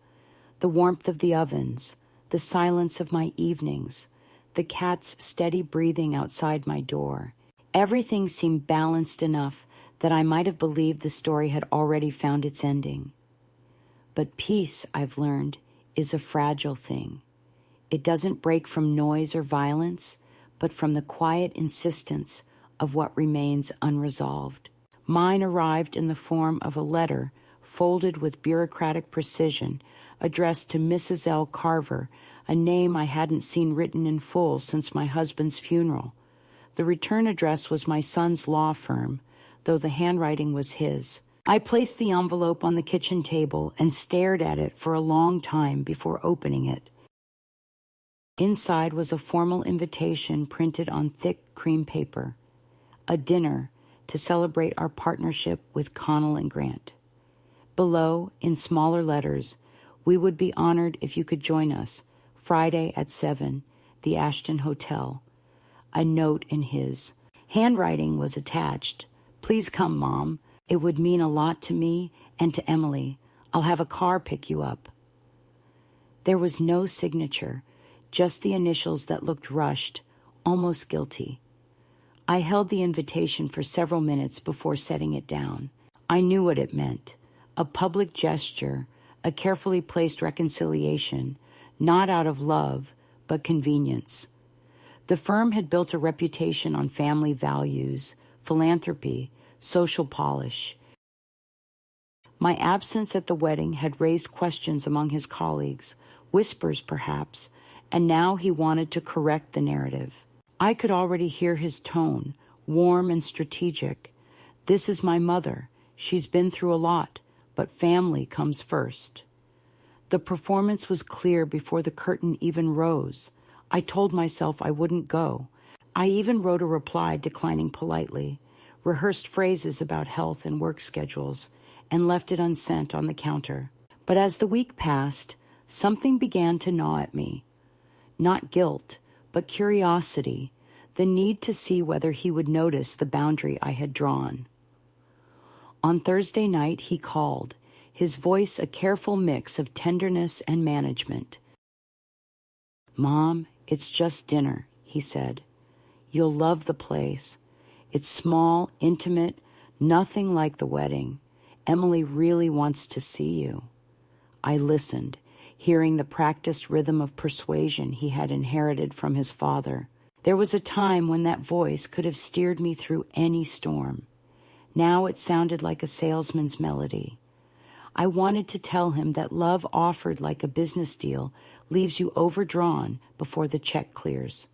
the warmth of the ovens, the silence of my evenings, the cat's steady breathing outside my door. Everything seemed balanced enough that I might have believed the story had already found its ending. But peace, I've learned, is a fragile thing. It doesn't break from noise or violence, but from the quiet insistence of what remains unresolved. Mine arrived in the form of a letter folded with bureaucratic precision, addressed to Mrs. L. Carver, a name I hadn't seen written in full since my husband's funeral. The return address was my son's law firm, though the handwriting was his. I placed the envelope on the kitchen table and stared at it for a long time before opening it. Inside was a formal invitation printed on thick cream paper, a dinner to celebrate our partnership with Connell and Grant. Below, in smaller letters, we would be honored if you could join us, Friday at 7, the Ashton Hotel. A note in his handwriting was attached. Please come, Mom. It would mean a lot to me and to Emily. I'll have a car pick you up. There was no signature, just the initials that looked rushed, almost guilty. I held the invitation for several minutes before setting it down. I knew what it meant. A public gesture, a carefully placed reconciliation, not out of love, but convenience. The firm had built a reputation on family values, philanthropy, social polish. My absence at the wedding had raised questions among his colleagues, whispers perhaps, and now he wanted to correct the narrative. I could already hear his tone, warm and strategic. This is my mother. She's been through a lot, but family comes first. The performance was clear before the curtain even rose. I told myself I wouldn't go. I even wrote a reply declining politely, rehearsed phrases about health and work schedules, and left it unsent on the counter. But as the week passed, something began to gnaw at me. Not guilt, but curiosity, the need to see whether he would notice the boundary I had drawn. On Thursday night, he called, his voice a careful mix of tenderness and management. Mom, it's just dinner, he said. You'll love the place. It's small, intimate, nothing like the wedding. Emily really wants to see you." I listened, hearing the practiced rhythm of persuasion he had inherited from his father. There was a time when that voice could have steered me through any storm. Now it sounded like a salesman's melody. I wanted to tell him that love offered like a business deal leaves you overdrawn before the check clears.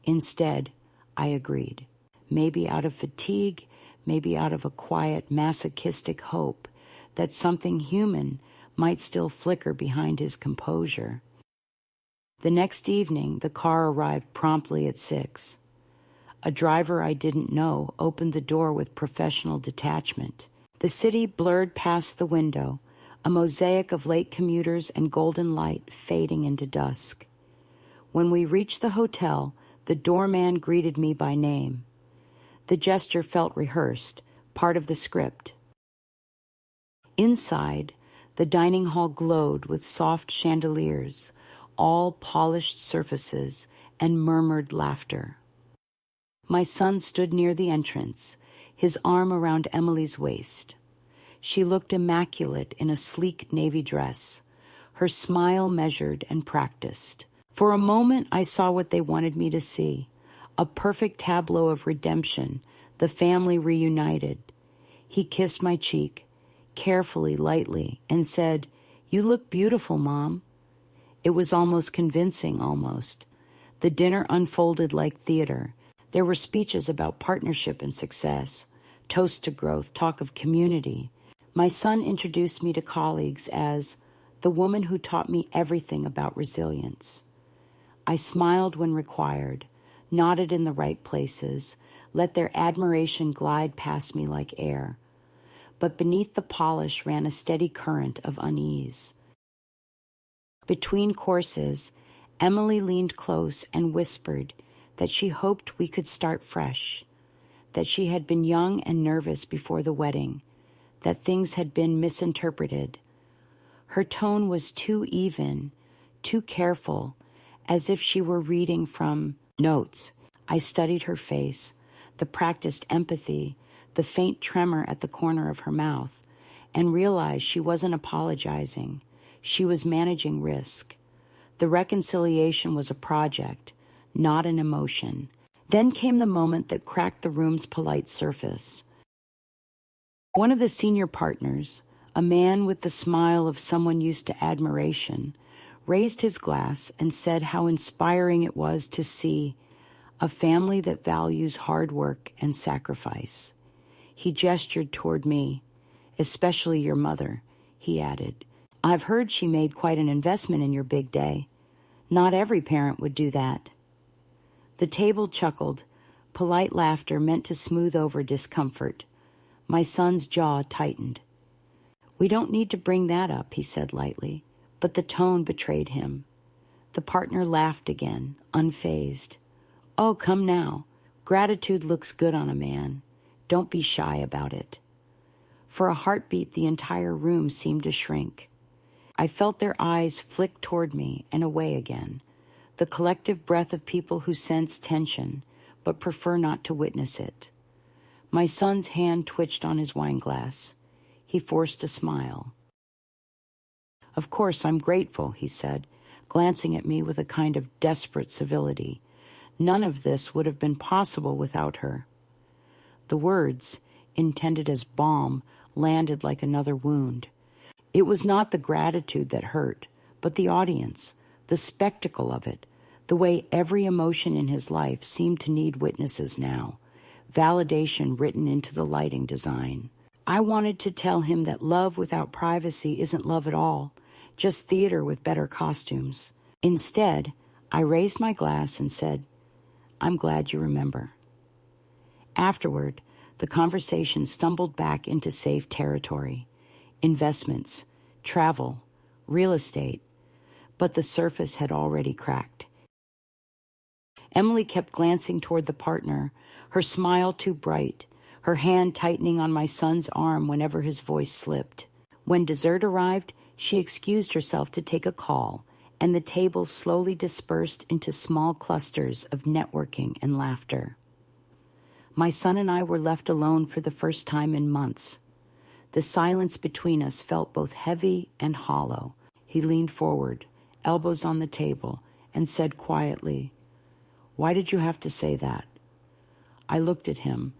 Instead, I agreed. Maybe out of fatigue, maybe out of a quiet, masochistic hope that something human might still flicker behind his composure. The next evening, the car arrived promptly at 6. A driver I didn't know opened the door with professional detachment. The city blurred past the window, a mosaic of late commuters and golden light fading into dusk. When we reached the hotel, the doorman greeted me by name. The gesture felt rehearsed, part of the script. Inside, the dining hall glowed with soft chandeliers, all polished surfaces, and murmured laughter. My son stood near the entrance, his arm around Emily's waist. She looked immaculate in a sleek navy dress, her smile measured and practiced. For a moment, I saw what they wanted me to see, a perfect tableau of redemption, the family reunited. He kissed my cheek, carefully, lightly, and said, "You look beautiful, Mom." It was almost convincing, almost. The dinner unfolded like theater. There were speeches about partnership and success, toast to growth, talk of community. My son introduced me to colleagues as the woman who taught me everything about resilience. I smiled when required, nodded in the right places, let their admiration glide past me like air. But beneath the polish ran a steady current of unease. Between courses, Emily leaned close and whispered that she hoped we could start fresh, that she had been young and nervous before the wedding, that things had been misinterpreted. Her tone was too even, too careful, as if she were reading from notes. I studied her face, the practiced empathy, the faint tremor at the corner of her mouth, and realized she wasn't apologizing. She was managing risk. The reconciliation was a project, not an emotion. Then came the moment that cracked the room's polite surface. One of the senior partners, a man with the smile of someone used to admiration, raised his glass and said how inspiring it was to see a family that values hard work and sacrifice. He gestured toward me. "Especially your mother," he added. "I've heard she made quite an investment in your big day. Not every parent would do that." The table chuckled, polite laughter meant to smooth over discomfort. My son's jaw tightened. "We don't need to bring that up," he said lightly, but the tone betrayed him. The partner laughed again, unfazed. "Oh, come now. Gratitude looks good on a man. Don't be shy about it." For a heartbeat, the entire room seemed to shrink. I felt their eyes flick toward me and away again, the collective breath of people who sense tension but prefer not to witness it. My son's hand twitched on his wineglass. He forced a smile. "Of course, I'm grateful," he said, glancing at me with a kind of desperate civility. "None of this would have been possible without her." The words, intended as balm, landed like another wound. It was not the gratitude that hurt, but the audience, the spectacle of it, the way every emotion in his life seemed to need witnesses now, validation written into the lighting design. I wanted to tell him that love without privacy isn't love at all, just theater with better costumes. Instead, I raised my glass and said, "I'm glad you remember." Afterward, the conversation stumbled back into safe territory. Investments, travel, real estate, but the surface had already cracked. Emily kept glancing toward the partner, her smile too bright, her hand tightening on my son's arm whenever his voice slipped. When dessert arrived, she excused herself to take a call, and the table slowly dispersed into small clusters of networking and laughter. My son and I were left alone for the first time in months. The silence between us felt both heavy and hollow. He leaned forward, elbows on the table, and said quietly, "Why did you have to say that?" I looked at him,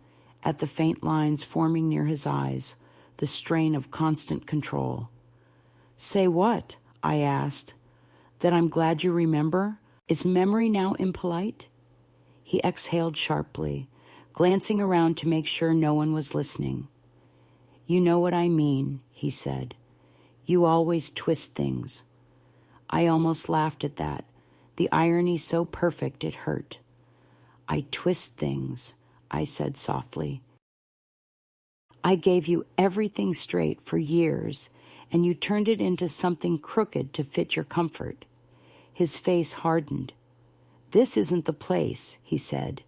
at the faint lines forming near his eyes, the strain of constant control. "Say what?" I asked. "That I'm glad you remember? Is memory now impolite?" He exhaled sharply, glancing around to make sure no one was listening. "You know what I mean," he said. "You always twist things." I almost laughed at that, the irony so perfect it hurt. "I twist things," I said softly. "I gave you everything straight for years, and you turned it into something crooked to fit your comfort." His face hardened. "This isn't the place," he said.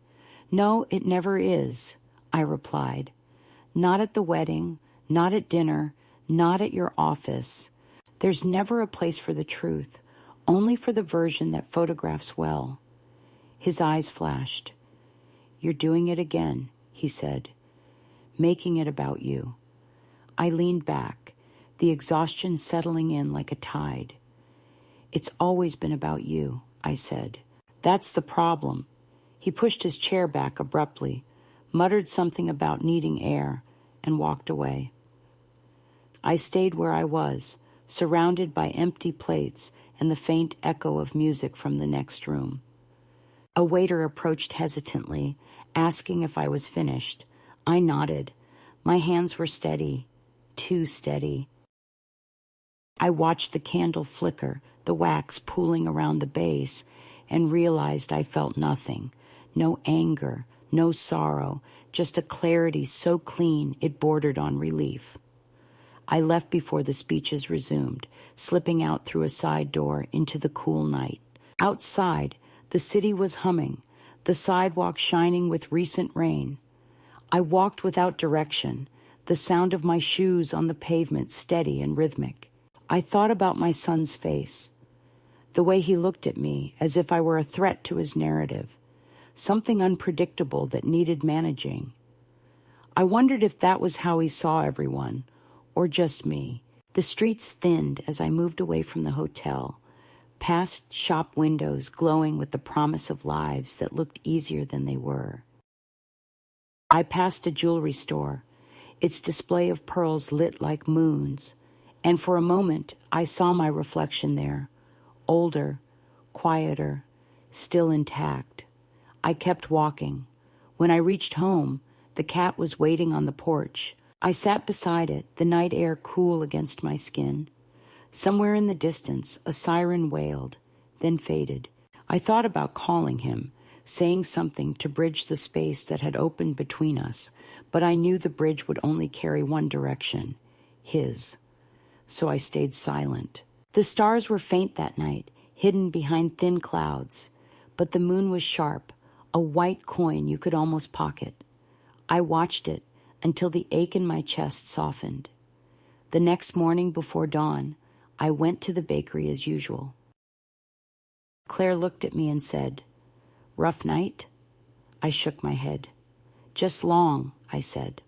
"No, it never is," I replied. "Not at the wedding, not at dinner, not at your office. There's never a place for the truth, only for the version that photographs well." His eyes flashed. "You're doing it again," he said, "making it about you." I leaned back, the exhaustion settling in like a tide. "It's always been about you," I said. "That's the problem." He pushed his chair back abruptly, muttered something about needing air, and walked away. I stayed where I was, surrounded by empty plates and the faint echo of music from the next room. A waiter approached hesitantly, asking if I was finished. I nodded. My hands were steady, too steady. I watched the candle flicker, the wax pooling around the base, and realized I felt nothing. No anger, no sorrow, just a clarity so clean it bordered on relief. I left before the speeches resumed, slipping out through a side door into the cool night. Outside, the city was humming, the sidewalk shining with recent rain. I walked without direction, the sound of my shoes on the pavement steady and rhythmic. I thought about my son's face, the way he looked at me as if I were a threat to his narrative, something unpredictable that needed managing. I wondered if that was how he saw everyone, or just me. The streets thinned as I moved away from the hotel, past shop windows glowing with the promise of lives that looked easier than they were. I passed a jewelry store, its display of pearls lit like moons, and for a moment I saw my reflection there, older, quieter, still intact. I kept walking. When I reached home, the cat was waiting on the porch. I sat beside it, the night air cool against my skin. Somewhere in the distance, a siren wailed, then faded. I thought about calling him, saying something to bridge the space that had opened between us, but I knew the bridge would only carry one direction, his. So I stayed silent. The stars were faint that night, hidden behind thin clouds, but the moon was sharp, a white coin you could almost pocket. I watched it until the ache in my chest softened. The next morning before dawn, I went to the bakery as usual. Claire looked at me and said, "Rough night?" I shook my head. "Just long," I said.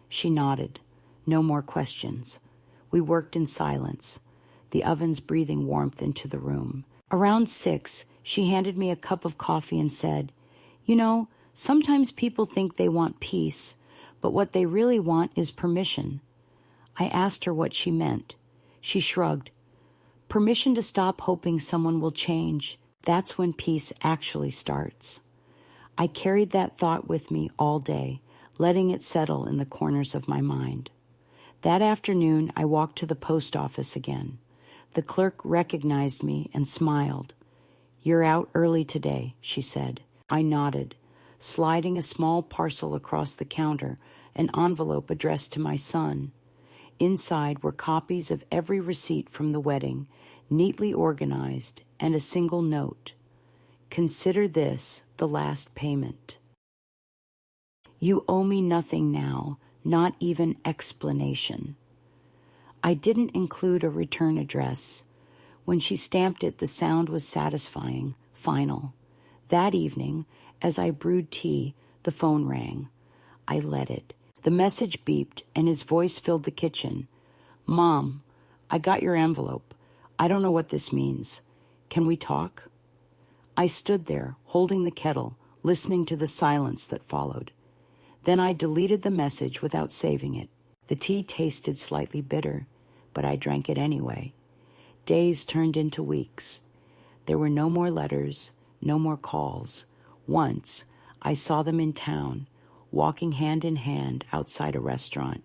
She nodded. No more questions. We worked in silence, the ovens breathing warmth into the room. Around 6, she handed me a cup of coffee and said, "You know, sometimes people think they want peace, but what they really want is permission." I asked her what she meant. She shrugged. "Permission to stop hoping someone will change. That's when peace actually starts." I carried that thought with me all day, letting it settle in the corners of my mind. That afternoon, I walked to the post office again. The clerk recognized me and smiled. "You're out early today," she said. I nodded, sliding a small parcel across the counter, an envelope addressed to my son. Inside were copies of every receipt from the wedding, neatly organized, and a single note. "Consider this the last payment. You owe me nothing now, not even explanation." I didn't include a return address. When she stamped it, the sound was satisfying, final. That evening, as I brewed tea, the phone rang. I let it. The message beeped, and his voice filled the kitchen. "Mom, I got your envelope. I don't know what this means. Can we talk?" I stood there, holding the kettle, listening to the silence that followed. Then I deleted the message without saving it. The tea tasted slightly bitter, but I drank it anyway. Days turned into weeks. There were no more letters, no more calls. Once, I saw them in town, walking hand in hand outside a restaurant.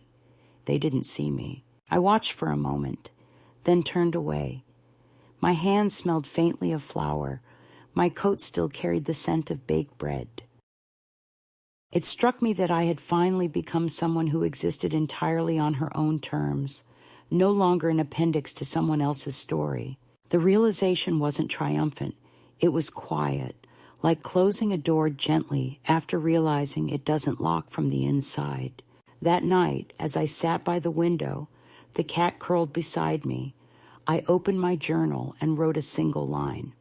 They didn't see me. I watched for a moment, then turned away. My hands smelled faintly of flour. My coat still carried the scent of baked bread. It struck me that I had finally become someone who existed entirely on her own terms, no longer an appendix to someone else's story. The realization wasn't triumphant. It was quiet, like closing a door gently after realizing it doesn't lock from the inside. That night, as I sat by the window, the cat curled beside me, I opened my journal and wrote a single line.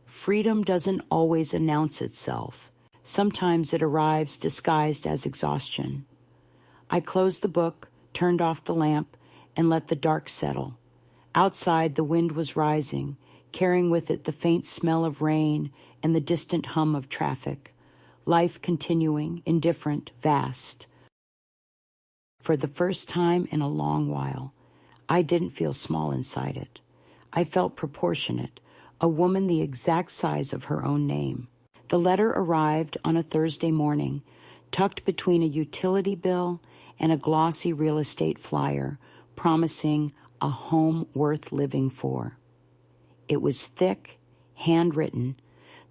Freedom doesn't always announce itself. Sometimes it arrives disguised as exhaustion. I closed the book, turned off the lamp, and let the dark settle. Outside, the wind was rising, carrying with it the faint smell of rain and the distant hum of traffic. Life continuing, indifferent, vast. For the first time in a long while, I didn't feel small inside it. I felt proportionate, a woman the exact size of her own name. The letter arrived on a Thursday morning, tucked between a utility bill and a glossy real estate flyer, promising a home worth living for. It was thick, handwritten,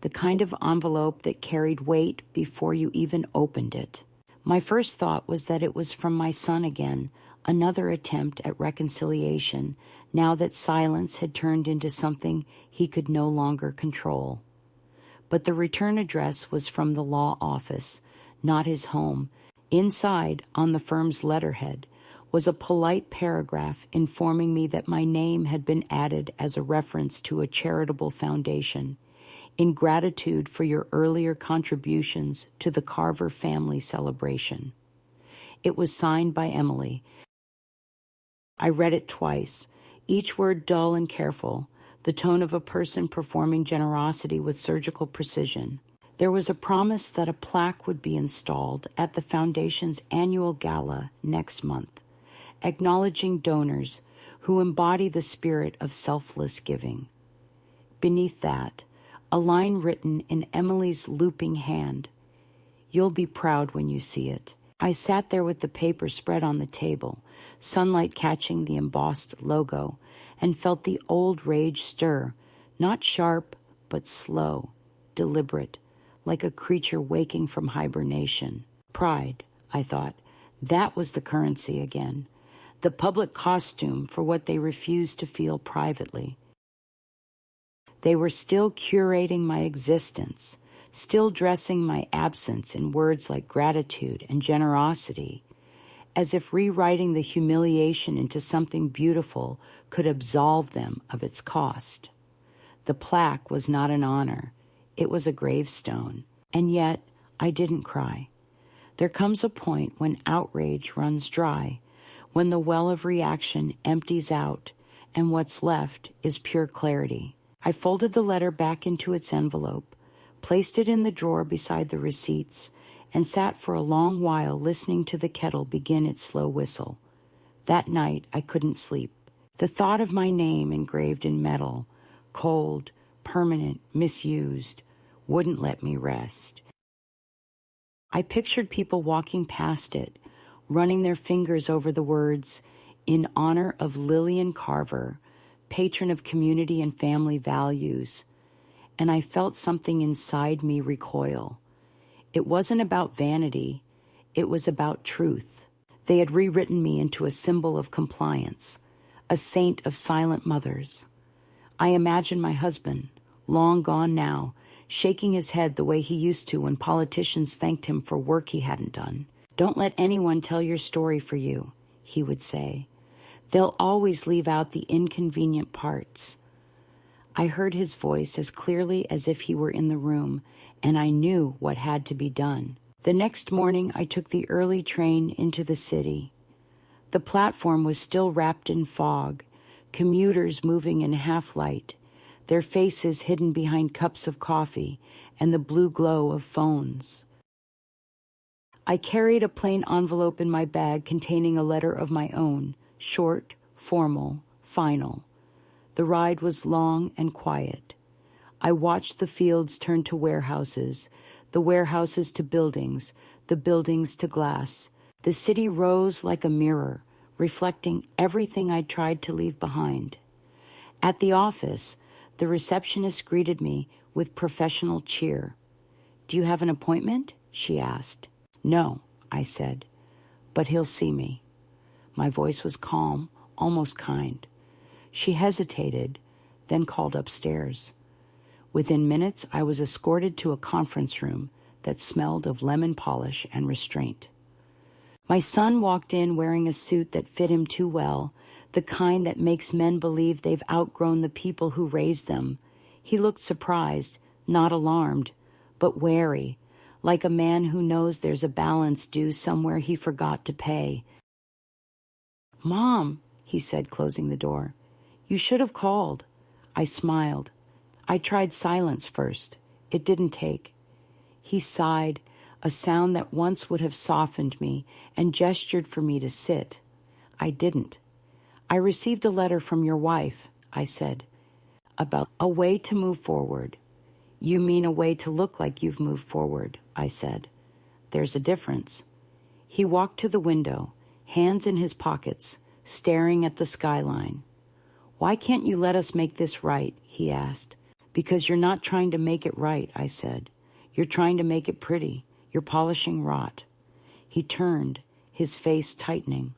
the kind of envelope that carried weight before you even opened it. My first thought was that it was from my son again, another attempt at reconciliation, now that silence had turned into something he could no longer control. But the return address was from the law office, not his home. Inside, on the firm's letterhead, was a polite paragraph informing me that my name had been added as a reference to a charitable foundation, in gratitude for your earlier contributions to the Carver family celebration. It was signed by Emily. I read it twice, each word dull and careful, the tone of a person performing generosity with surgical precision. There was a promise that a plaque would be installed at the foundation's annual gala next month, acknowledging donors who embody the spirit of selfless giving. Beneath that, a line written in Emily's looping hand. You'll be proud when you see it. I sat there with the paper spread on the table, sunlight catching the embossed logo, and felt the old rage stir, not sharp, but slow, deliberate, like a creature waking from hibernation. Pride, I thought. That was the currency again. The public costume for what they refused to feel privately. They were still curating my existence, still dressing my absence in words like gratitude and generosity, as if rewriting the humiliation into something beautiful could absolve them of its cost. The plaque was not an honor. It was a gravestone. And yet, I didn't cry. There comes a point when outrage runs dry, when the well of reaction empties out, and what's left is pure clarity. I folded the letter back into its envelope, placed it in the drawer beside the receipts, and sat for a long while listening to the kettle begin its slow whistle. That night, I couldn't sleep. The thought of my name engraved in metal, cold, permanent, misused, wouldn't let me rest. I pictured people walking past it, running their fingers over the words, "In honor of Lillian Carver, patron of community and family values," and I felt something inside me recoil. It wasn't about vanity. It was about truth. They had rewritten me into a symbol of compliance, a saint of silent mothers. I imagined my husband, long gone now, shaking his head the way he used to when politicians thanked him for work he hadn't done. "Don't let anyone tell your story for you," he would say. "They'll always leave out the inconvenient parts." I heard his voice as clearly as if he were in the room, and I knew what had to be done. The next morning, I took the early train into the city. The platform was still wrapped in fog, commuters moving in half-light, their faces hidden behind cups of coffee and the blue glow of phones. I carried a plain envelope in my bag containing a letter of my own, short, formal, final. The ride was long and quiet. I watched the fields turn to warehouses, the warehouses to buildings, the buildings to glass. The city rose like a mirror, reflecting everything I'd tried to leave behind. At the office, the receptionist greeted me with professional cheer. "Do you have an appointment?" she asked. "No," I said, "but he'll see me." My voice was calm, almost kind. She hesitated, then called upstairs. Within minutes, I was escorted to a conference room that smelled of lemon polish and restraint. My son walked in wearing a suit that fit him too well, the kind that makes men believe they've outgrown the people who raised them. He looked surprised, not alarmed, but wary, like a man who knows there's a balance due somewhere he forgot to pay. "Mom," he said, closing the door, "you should have called." I smiled. I tried silence first. It didn't take. He sighed, a sound that once would have softened me, and gestured for me to sit. I didn't. "I received a letter from your wife," I said, "about a way to move forward." "You mean a way to look like you've moved forward," I said. "There's a difference." He walked to the window, hands in his pockets, staring at the skyline. "Why can't you let us make this right?" he asked. "Because you're not trying to make it right," I said. "You're trying to make it pretty. You're polishing rot." He turned, his face tightening.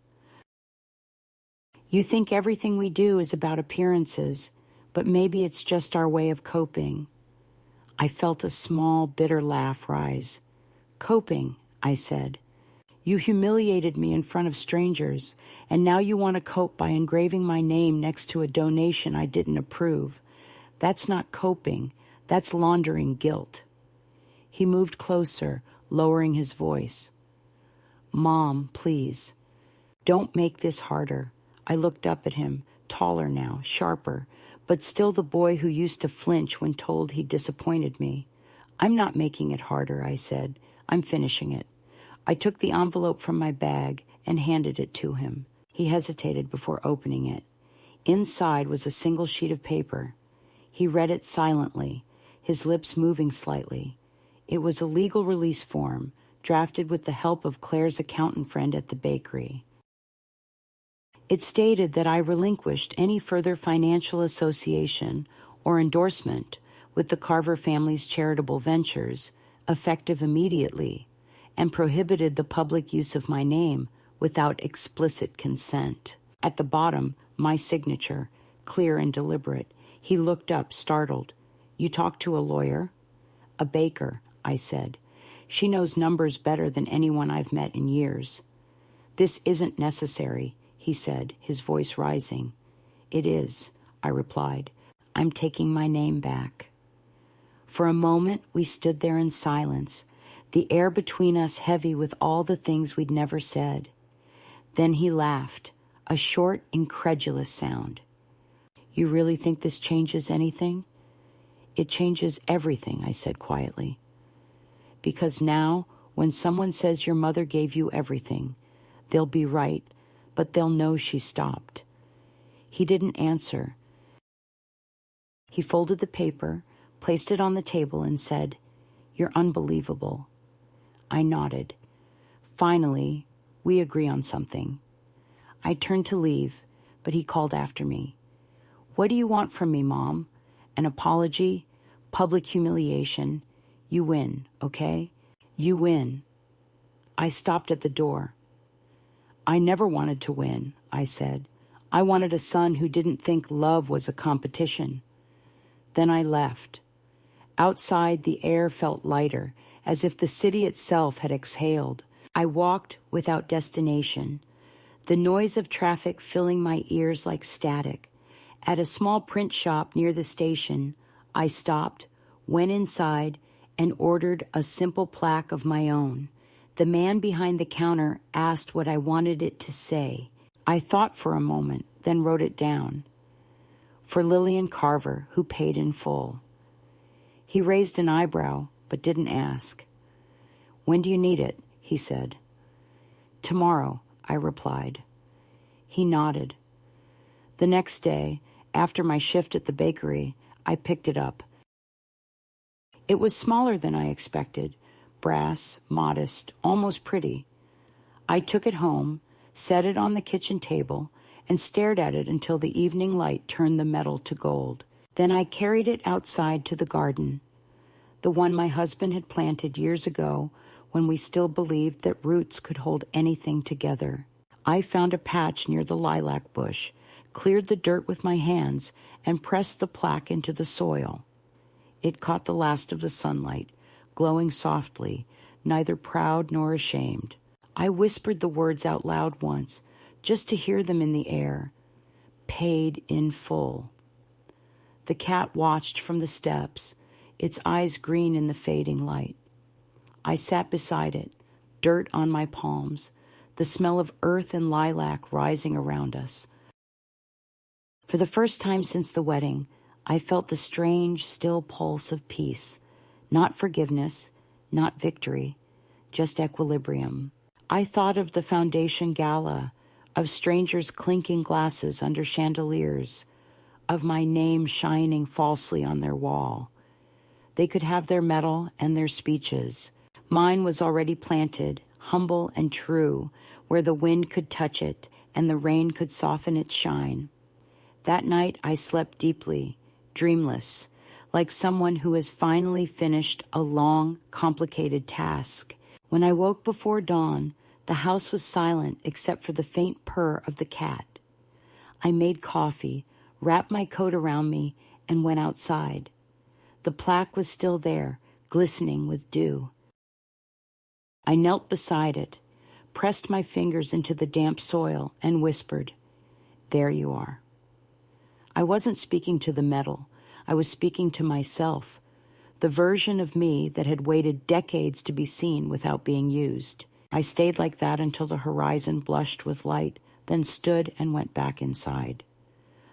"You think everything we do is about appearances, but maybe it's just our way of coping." I felt a small, bitter laugh rise. "Coping," I said. "You humiliated me in front of strangers, and now you want to cope by engraving my name next to a donation I didn't approve. That's not coping. That's laundering guilt." He moved closer, lowering his voice. "Mom, please, don't make this harder." I looked up at him, taller now, sharper, but still the boy who used to flinch when told he disappointed me. "I'm not making it harder," I said. "I'm finishing it." I took the envelope from my bag and handed it to him. He hesitated before opening it. Inside was a single sheet of paper. He read it silently, his lips moving slightly. It was a legal release form, drafted with the help of Claire's accountant friend at the bakery. It stated that I relinquished any further financial association or endorsement with the Carver family's charitable ventures, effective immediately, and prohibited the public use of my name without explicit consent. At the bottom, my signature, clear and deliberate. He looked up, startled. "You talked to a lawyer?" "A baker," I said. "She knows numbers better than anyone I've met in years." "This isn't necessary," he said, his voice rising. "It is," I replied. "I'm taking my name back." For a moment, we stood there in silence, the air between us heavy with all the things we'd never said. Then he laughed, a short, incredulous sound. "You really think this changes anything?" "It changes everything," I said quietly. "Because now, when someone says your mother gave you everything, they'll be right, but they'll know she stopped." He didn't answer. He folded the paper, placed it on the table, and said, "You're unbelievable." I nodded. "Finally, we agree on something." I turned to leave, but he called after me. "What do you want from me, Mom? An apology? Public humiliation? You win, okay? You win." I stopped at the door. "I never wanted to win," I said. "I wanted a son who didn't think love was a competition." Then I left. Outside, the air felt lighter, as if the city itself had exhaled. I walked without destination, the noise of traffic filling my ears like static. At a small print shop near the station, I stopped, went inside, and ordered a simple plaque of my own, The man behind the counter asked what I wanted it to say. I thought for a moment, then wrote it down. For Lillian Carver, who paid in full. He raised an eyebrow, but didn't ask. When do you need it? He said. Tomorrow, I replied. He nodded. The next day, after my shift at the bakery, I picked it up. It was smaller than I expected, brass, modest, almost pretty. I took it home, set it on the kitchen table, and stared at it until the evening light turned the metal to gold. Then I carried it outside to the garden, the one my husband had planted years ago when we still believed that roots could hold anything together. I found a patch near the lilac bush, cleared the dirt with my hands, and pressed the plaque into the soil. It caught the last of the sunlight, glowing softly, neither proud nor ashamed. I whispered the words out loud once, just to hear them in the air. Paid in full. The cat watched from the steps, its eyes green in the fading light. I sat beside it, dirt on my palms, the smell of earth and lilac rising around us. For the first time since the wedding, I felt the strange, still pulse of peace. Not forgiveness, not victory, just equilibrium. I thought of the foundation gala, of strangers clinking glasses under chandeliers, of my name shining falsely on their wall. They could have their medal and their speeches. Mine was already planted, humble and true, where the wind could touch it and the rain could soften its shine. That night I slept deeply, dreamless, like someone who has finally finished a long, complicated task. When I woke before dawn, the house was silent except for the faint purr of the cat. I made coffee, wrapped my coat around me, and went outside. The plaque was still there, glistening with dew. I knelt beside it, pressed my fingers into the damp soil, and whispered, "There you are." I wasn't speaking to the metal. I was speaking to myself, the version of me that had waited decades to be seen without being used. I stayed like that until the horizon blushed with light, then stood and went back inside.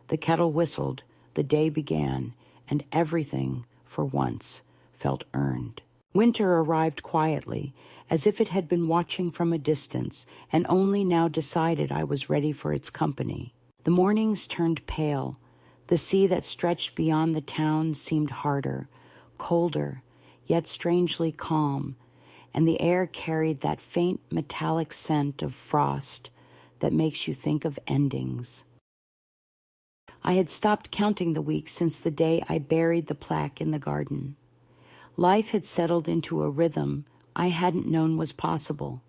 The kettle whistled, the day began, and everything, for once, felt earned. Winter arrived quietly, as if it had been watching from a distance, and only now decided I was ready for its company. The mornings turned pale. The sea that stretched beyond the town seemed harder, colder, yet strangely calm, and the air carried that faint metallic scent of frost that makes you think of endings. I had stopped counting the weeks since the day I buried the plaque in the garden. Life had settled into a rhythm I hadn't known was possible.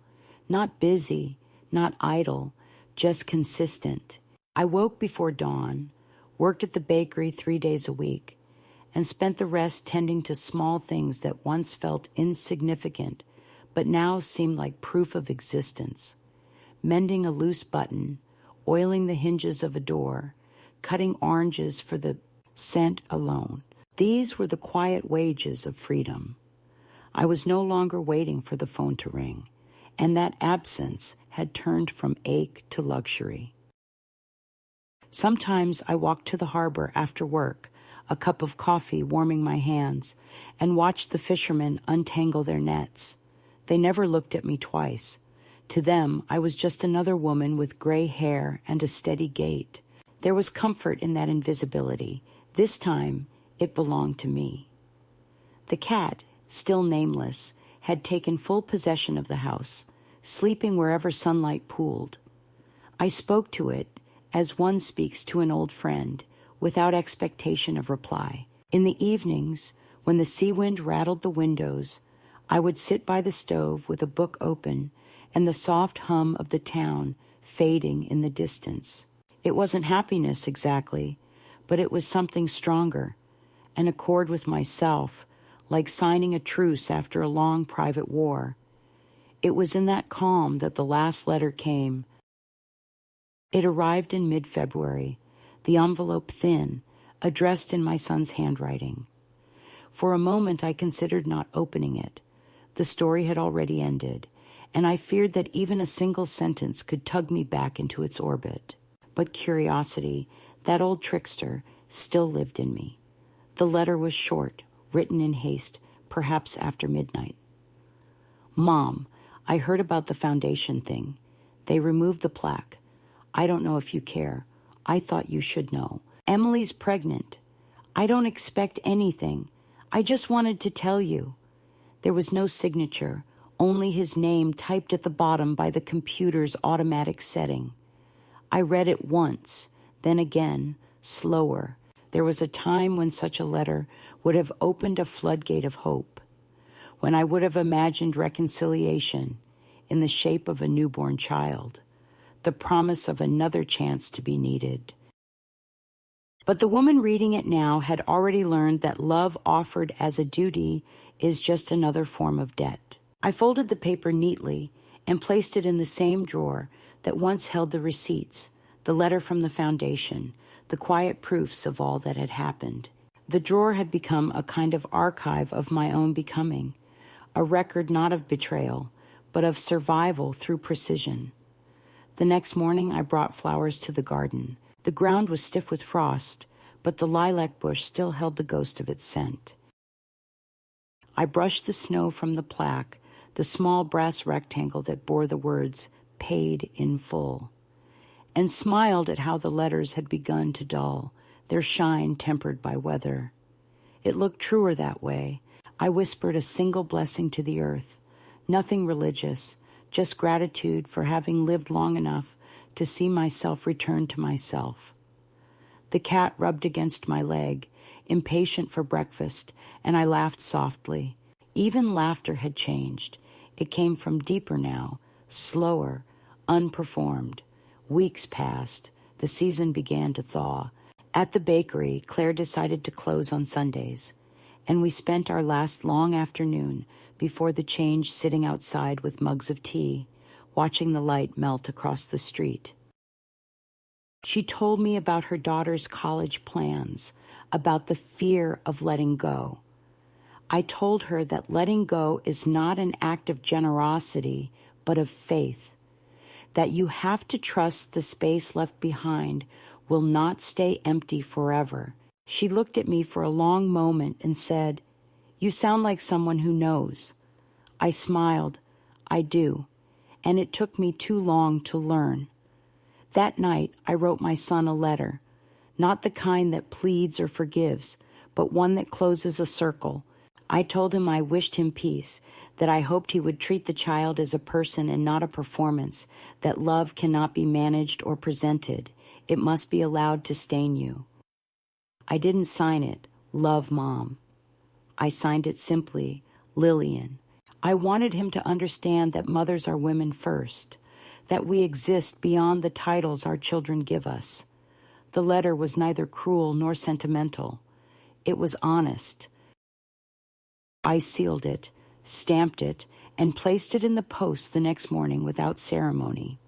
Not busy, not idle, just consistent. I woke before dawn, worked at the bakery 3 days a week, and spent the rest tending to small things that once felt insignificant, but now seemed like proof of existence. Mending a loose button, oiling the hinges of a door, cutting oranges for the scent alone. These were the quiet wages of freedom. I was no longer waiting for the phone to ring, and that absence had turned from ache to luxury. Sometimes I walked to the harbor after work, a cup of coffee warming my hands, and watched the fishermen untangle their nets. They never looked at me twice. To them, I was just another woman with gray hair and a steady gait. There was comfort in that invisibility. This time, it belonged to me. The cat, still nameless, had taken full possession of the house, sleeping wherever sunlight pooled. I spoke to it as one speaks to an old friend, without expectation of reply. In the evenings, when the sea wind rattled the windows, I would sit by the stove with a book open and the soft hum of the town fading in the distance. It wasn't happiness exactly, but it was something stronger, an accord with myself, like signing a truce after a long private war. It was in that calm that the last letter came. It arrived in mid-February, the envelope thin, addressed in my son's handwriting. For a moment I considered not opening it. The story had already ended, and I feared that even a single sentence could tug me back into its orbit. But curiosity, that old trickster, still lived in me. The letter was short, written in haste, perhaps after midnight. Mom, I heard about the foundation thing. They removed the plaque. I don't know if you care. I thought you should know. Emily's pregnant. I don't expect anything. I just wanted to tell you. There was no signature, only his name typed at the bottom by the computer's automatic setting. I read it once, then again, slower. There was a time when such a letter would have opened a floodgate of hope, when I would have imagined reconciliation in the shape of a newborn child, the promise of another chance to be needed. But the woman reading it now had already learned that love offered as a duty is just another form of debt. I folded the paper neatly and placed it in the same drawer that once held the receipts, the letter from the foundation, the quiet proofs of all that had happened. The drawer had become a kind of archive of my own becoming, a record not of betrayal, but of survival through precision. The next morning I brought flowers to the garden. The ground was stiff with frost, but the lilac bush still held the ghost of its scent. I brushed the snow from the plaque, the small brass rectangle that bore the words, "Paid in full," and smiled at how the letters had begun to dull, their shine tempered by weather. It looked truer that way. I whispered a single blessing to the earth, nothing religious, just gratitude for having lived long enough to see myself return to myself. The cat rubbed against my leg, impatient for breakfast, and I laughed softly. Even laughter had changed. It came from deeper now, slower, unperformed. Weeks passed. The season began to thaw. At the bakery, Claire decided to close on Sundays, and we spent our last long afternoon before the change sitting outside with mugs of tea, watching the light melt across the street. She told me about her daughter's college plans, about the fear of letting go. I told her that letting go is not an act of generosity, but of faith, that you have to trust the space left behind will not stay empty forever. She looked at me for a long moment and said, "You sound like someone who knows." I smiled. I do, and it took me too long to learn. That night, I wrote my son a letter, not the kind that pleads or forgives, but one that closes a circle. I told him I wished him peace, that I hoped he would treat the child as a person and not a performance, that love cannot be managed or presented. It must be allowed to stain you. I didn't sign it, "Love, Mom." I signed it simply, "Lillian." I wanted him to understand that mothers are women first, that we exist beyond the titles our children give us. The letter was neither cruel nor sentimental. It was honest. I sealed it, stamped it, and placed it in the post the next morning without ceremony.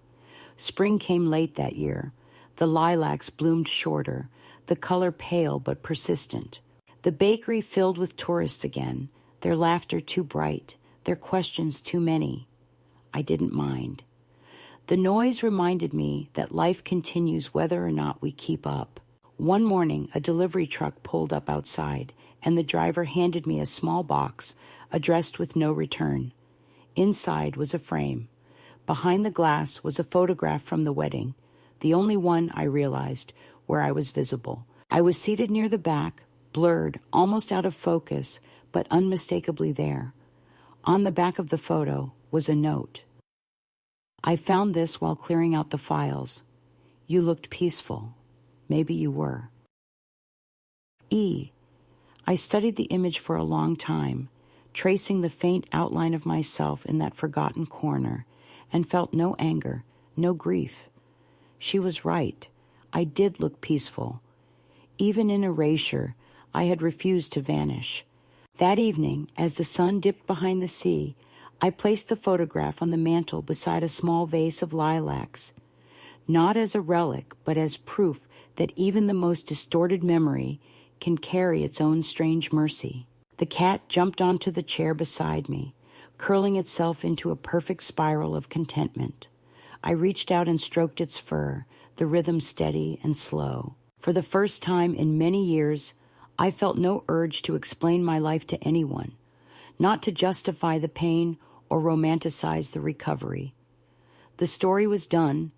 Spring came late that year. The lilacs bloomed shorter, the color pale but persistent. The bakery filled with tourists again, their laughter too bright, their questions too many. I didn't mind. The noise reminded me that life continues whether or not we keep up. One morning, a delivery truck pulled up outside, and the driver handed me a small box addressed with no return. Inside was a frame. Behind the glass was a photograph from the wedding, the only one, I realized, where I was visible. I was seated near the back, blurred, almost out of focus, but unmistakably there. On the back of the photo was a note. I found this while clearing out the files. You looked peaceful. Maybe you were. E. I studied the image for a long time, tracing the faint outline of myself in that forgotten corner, and felt no anger, no grief. She was right. I did look peaceful. Even in erasure, I had refused to vanish. That evening, as the sun dipped behind the sea, I placed the photograph on the mantel beside a small vase of lilacs, not as a relic, but as proof that even the most distorted memory can carry its own strange mercy. The cat jumped onto the chair beside me, curling itself into a perfect spiral of contentment. I reached out and stroked its fur, the rhythm steady and slow. For the first time in many years, I felt no urge to explain my life to anyone, not to justify the pain or romanticize the recovery. The story was done,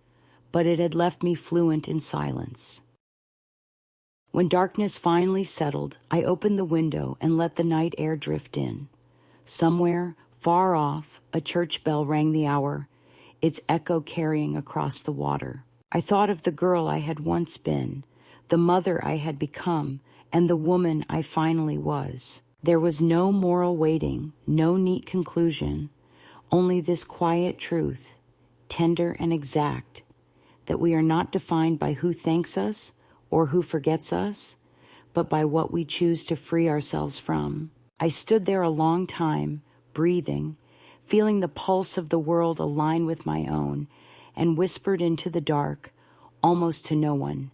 but it had left me fluent in silence. When darkness finally settled, I opened the window and let the night air drift in. Somewhere, far off, a church bell rang the hour, its echo carrying across the water. I thought of the girl I had once been, the mother I had become, and the woman I finally was. There was no moral weighting, no neat conclusion, only this quiet truth, tender and exact, that we are not defined by who thanks us or who forgets us, but by what we choose to free ourselves from. I stood there a long time, breathing, feeling the pulse of the world align with my own, and whispered into the dark, almost to no one,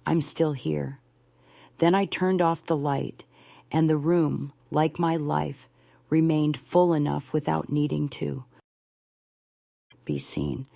"I'm still here." Then I turned off the light, and the room, like my life, remained full enough without needing to be seen.